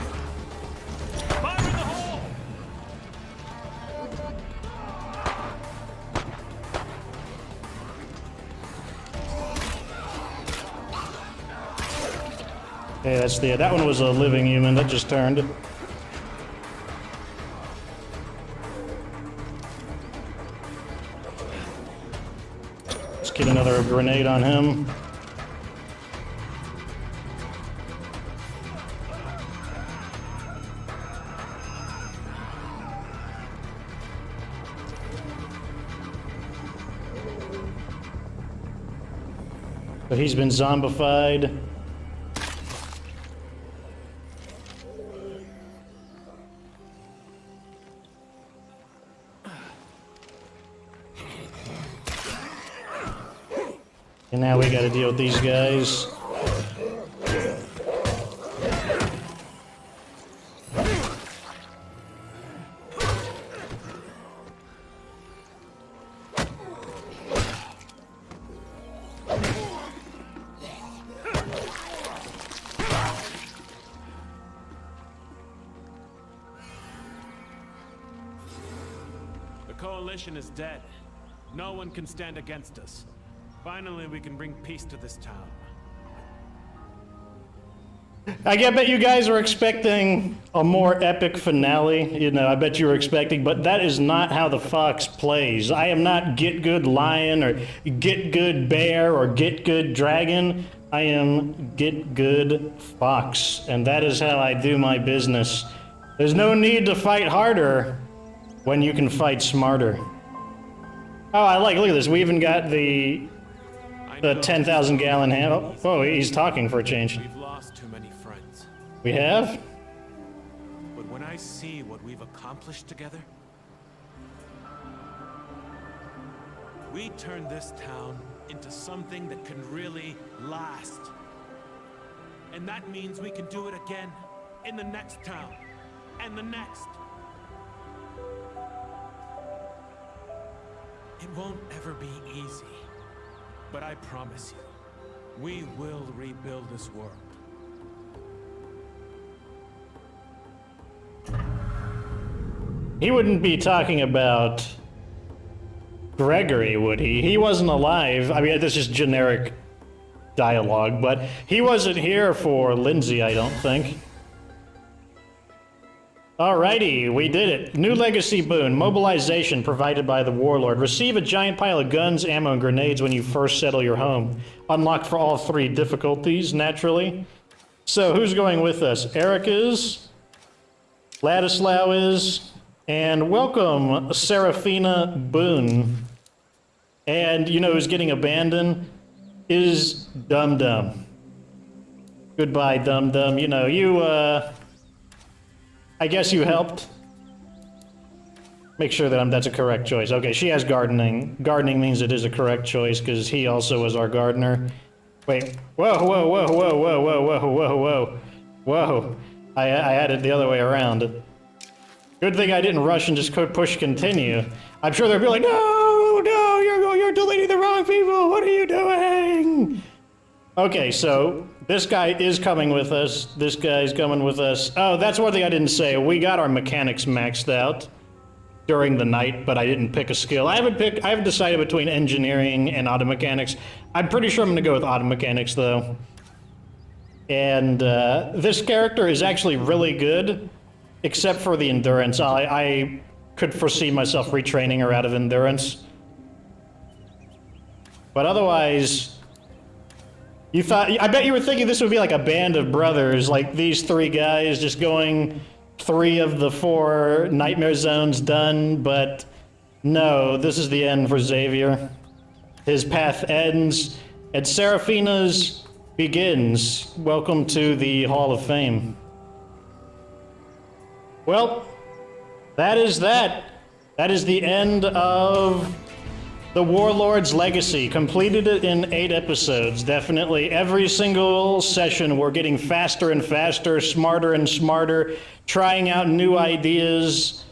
Hey, that's the... That one was a living human that just turned. Let's get another grenade on him. But he's been zombified. And now we gotta deal with these guys.
The Coalition is dead. No one can stand against us. Finally, we can bring peace to this town.
I bet you guys were expecting a more epic finale. You know, I bet you were expecting, but that is not how the Fox plays. I am not Get Good Lion or Get Good Bear or Get Good Dragon. I am Get Good Fox, and that is how I do my business. There's no need to fight harder when you can fight smarter. Oh, look at this. We even got the 10,000 gallon handle. Whoa, he's talking for a change.
We've lost too many friends.
We have?
But when I see what we've accomplished together, we turned this town into something that can really last. And that means we can do it again in the next town and the next. It won't ever be easy. But I promise you, we will rebuild this world.
He wouldn't be talking about Gregory, would he? He wasn't alive. I mean, this is generic dialogue, but he wasn't here for Lindsay, I don't think. Alrighty, we did it. New legacy boon, mobilization provided by the Warlord. Receive a giant pile of guns, ammo, and grenades when you first settle your home. Unlocked for all 3 difficulties, naturally. So, who's going with us? Eric is, Ladislaw is, and welcome, Seraphina Boone. And you know who's getting abandoned? Is Dum Dum. Goodbye, Dum Dum. You know, I guess you helped. Make sure that that's a correct choice. Okay, she has gardening. Gardening means it is a correct choice because he also was our gardener. Wait, whoa, whoa, whoa, whoa, whoa, whoa, whoa, whoa, whoa, whoa. I had it the other way around. Good thing I didn't rush and just push continue. I'm sure they'll be like, no, you're deleting the wrong people. What are you doing? Okay, so this guy is coming with us. This guy's coming with us. Oh, that's one thing I didn't say. We got our mechanics maxed out during the night, but I didn't pick a skill. I haven't decided between engineering and auto mechanics. I'm pretty sure I'm gonna go with auto mechanics though. And this character is actually really good, except for the endurance. I could foresee myself retraining her out of endurance. But otherwise, I bet you were thinking this would be like a band of brothers, like these 3 guys just going 3 of the 4 nightmare zones done, but no, this is the end for Xavier. His path ends, and Seraphina's begins. Welcome to the Hall of Fame. Well, that is that. That is the end of The Warlord's Legacy. Completed it in 8 episodes. Definitely every single session we're getting faster and faster, smarter and smarter, trying out new ideas.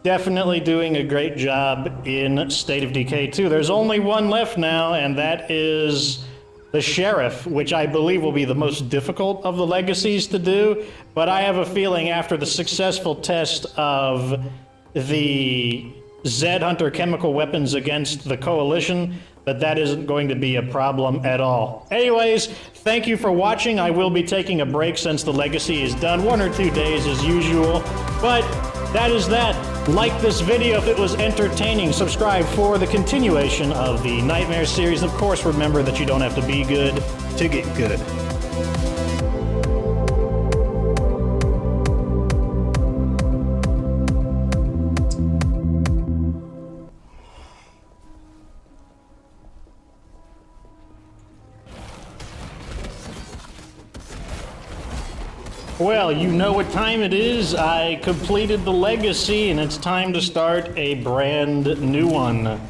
Definitely doing a great job in State of Decay 2. There's only one left now, and that is the Sheriff, which I believe will be the most difficult of the legacies to do. But I have a feeling after the successful test of the Zed Hunter chemical weapons against the Coalition, that isn't going to be a problem at all. Anyways, thank you for watching. I will be taking a break since the Legacy is done. 1 or 2 days as usual. But that is that. Like this video if it was entertaining. Subscribe for the continuation of the Nightmare series. Of course, remember that you don't have to be good to get good. Well, you know what time it is. I completed the Legacy, and it's time to start a brand new one.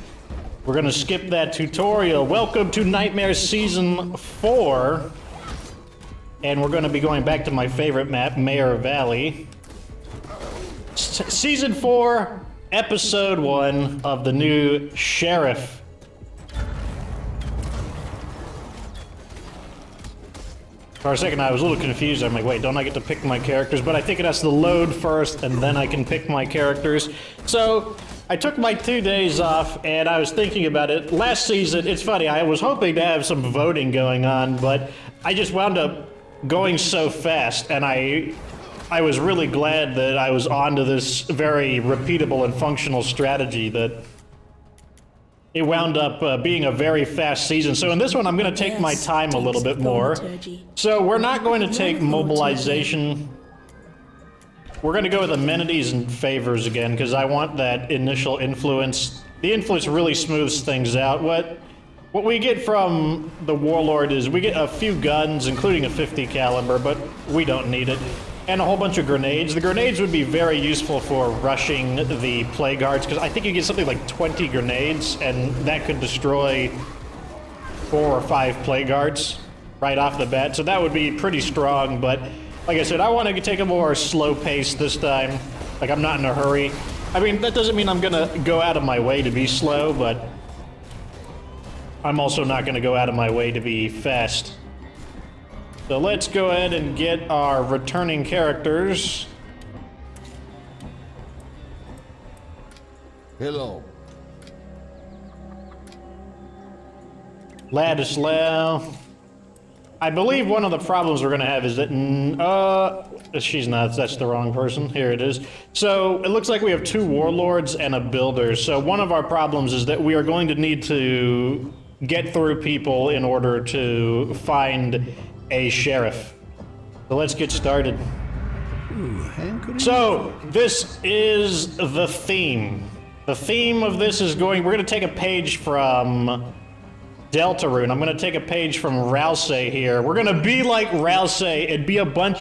We're gonna skip that tutorial. Welcome to Nightmare Season 4. And we're gonna be going back to my favorite map, Mayor Valley. Season 4, Episode 1 of the new Sheriff. For a second, I was a little confused. I'm like, wait, don't I get to pick my characters? But I think it has to load first, and then I can pick my characters. So, I took my 2 days off, and I was thinking about it. Last season, it's funny, I was hoping to have some voting going on, but I just wound up going so fast, and I was really glad that I was onto this very repeatable and functional strategy that it wound up being a very fast season. So in this one, I'm going to take my time a little bit more. So we're not going to take mobilization. We're going to go with amenities and favors again, because I want that initial influence. The influence really smooths things out. What we get from the Warlord is we get a few guns, including a 50 caliber, but we don't need it. And a whole bunch of grenades. The grenades would be very useful for rushing the plague guards, because I think you get something like 20 grenades, and that could destroy 4 or 5 plague guards right off the bat. So that would be pretty strong, but like I said, I want to take a more slow pace this time. Like, I'm not in a hurry. I mean, that doesn't mean I'm gonna go out of my way to be slow, but I'm also not gonna go out of my way to be fast. So let's go ahead and get our returning characters.
Hello.
Ladislaw. I believe one of the problems we're gonna have is that, she's not, that's the wrong person. Here it is. So it looks like we have 2 warlords and a builder. So one of our problems is that we are going to need to get through people in order to find a sheriff. So let's get started. So this is the theme. The theme of this is we're gonna take a page from Deltarune. I'm gonna take a page from Ralsei here. We're gonna be like Ralsei and be a bunch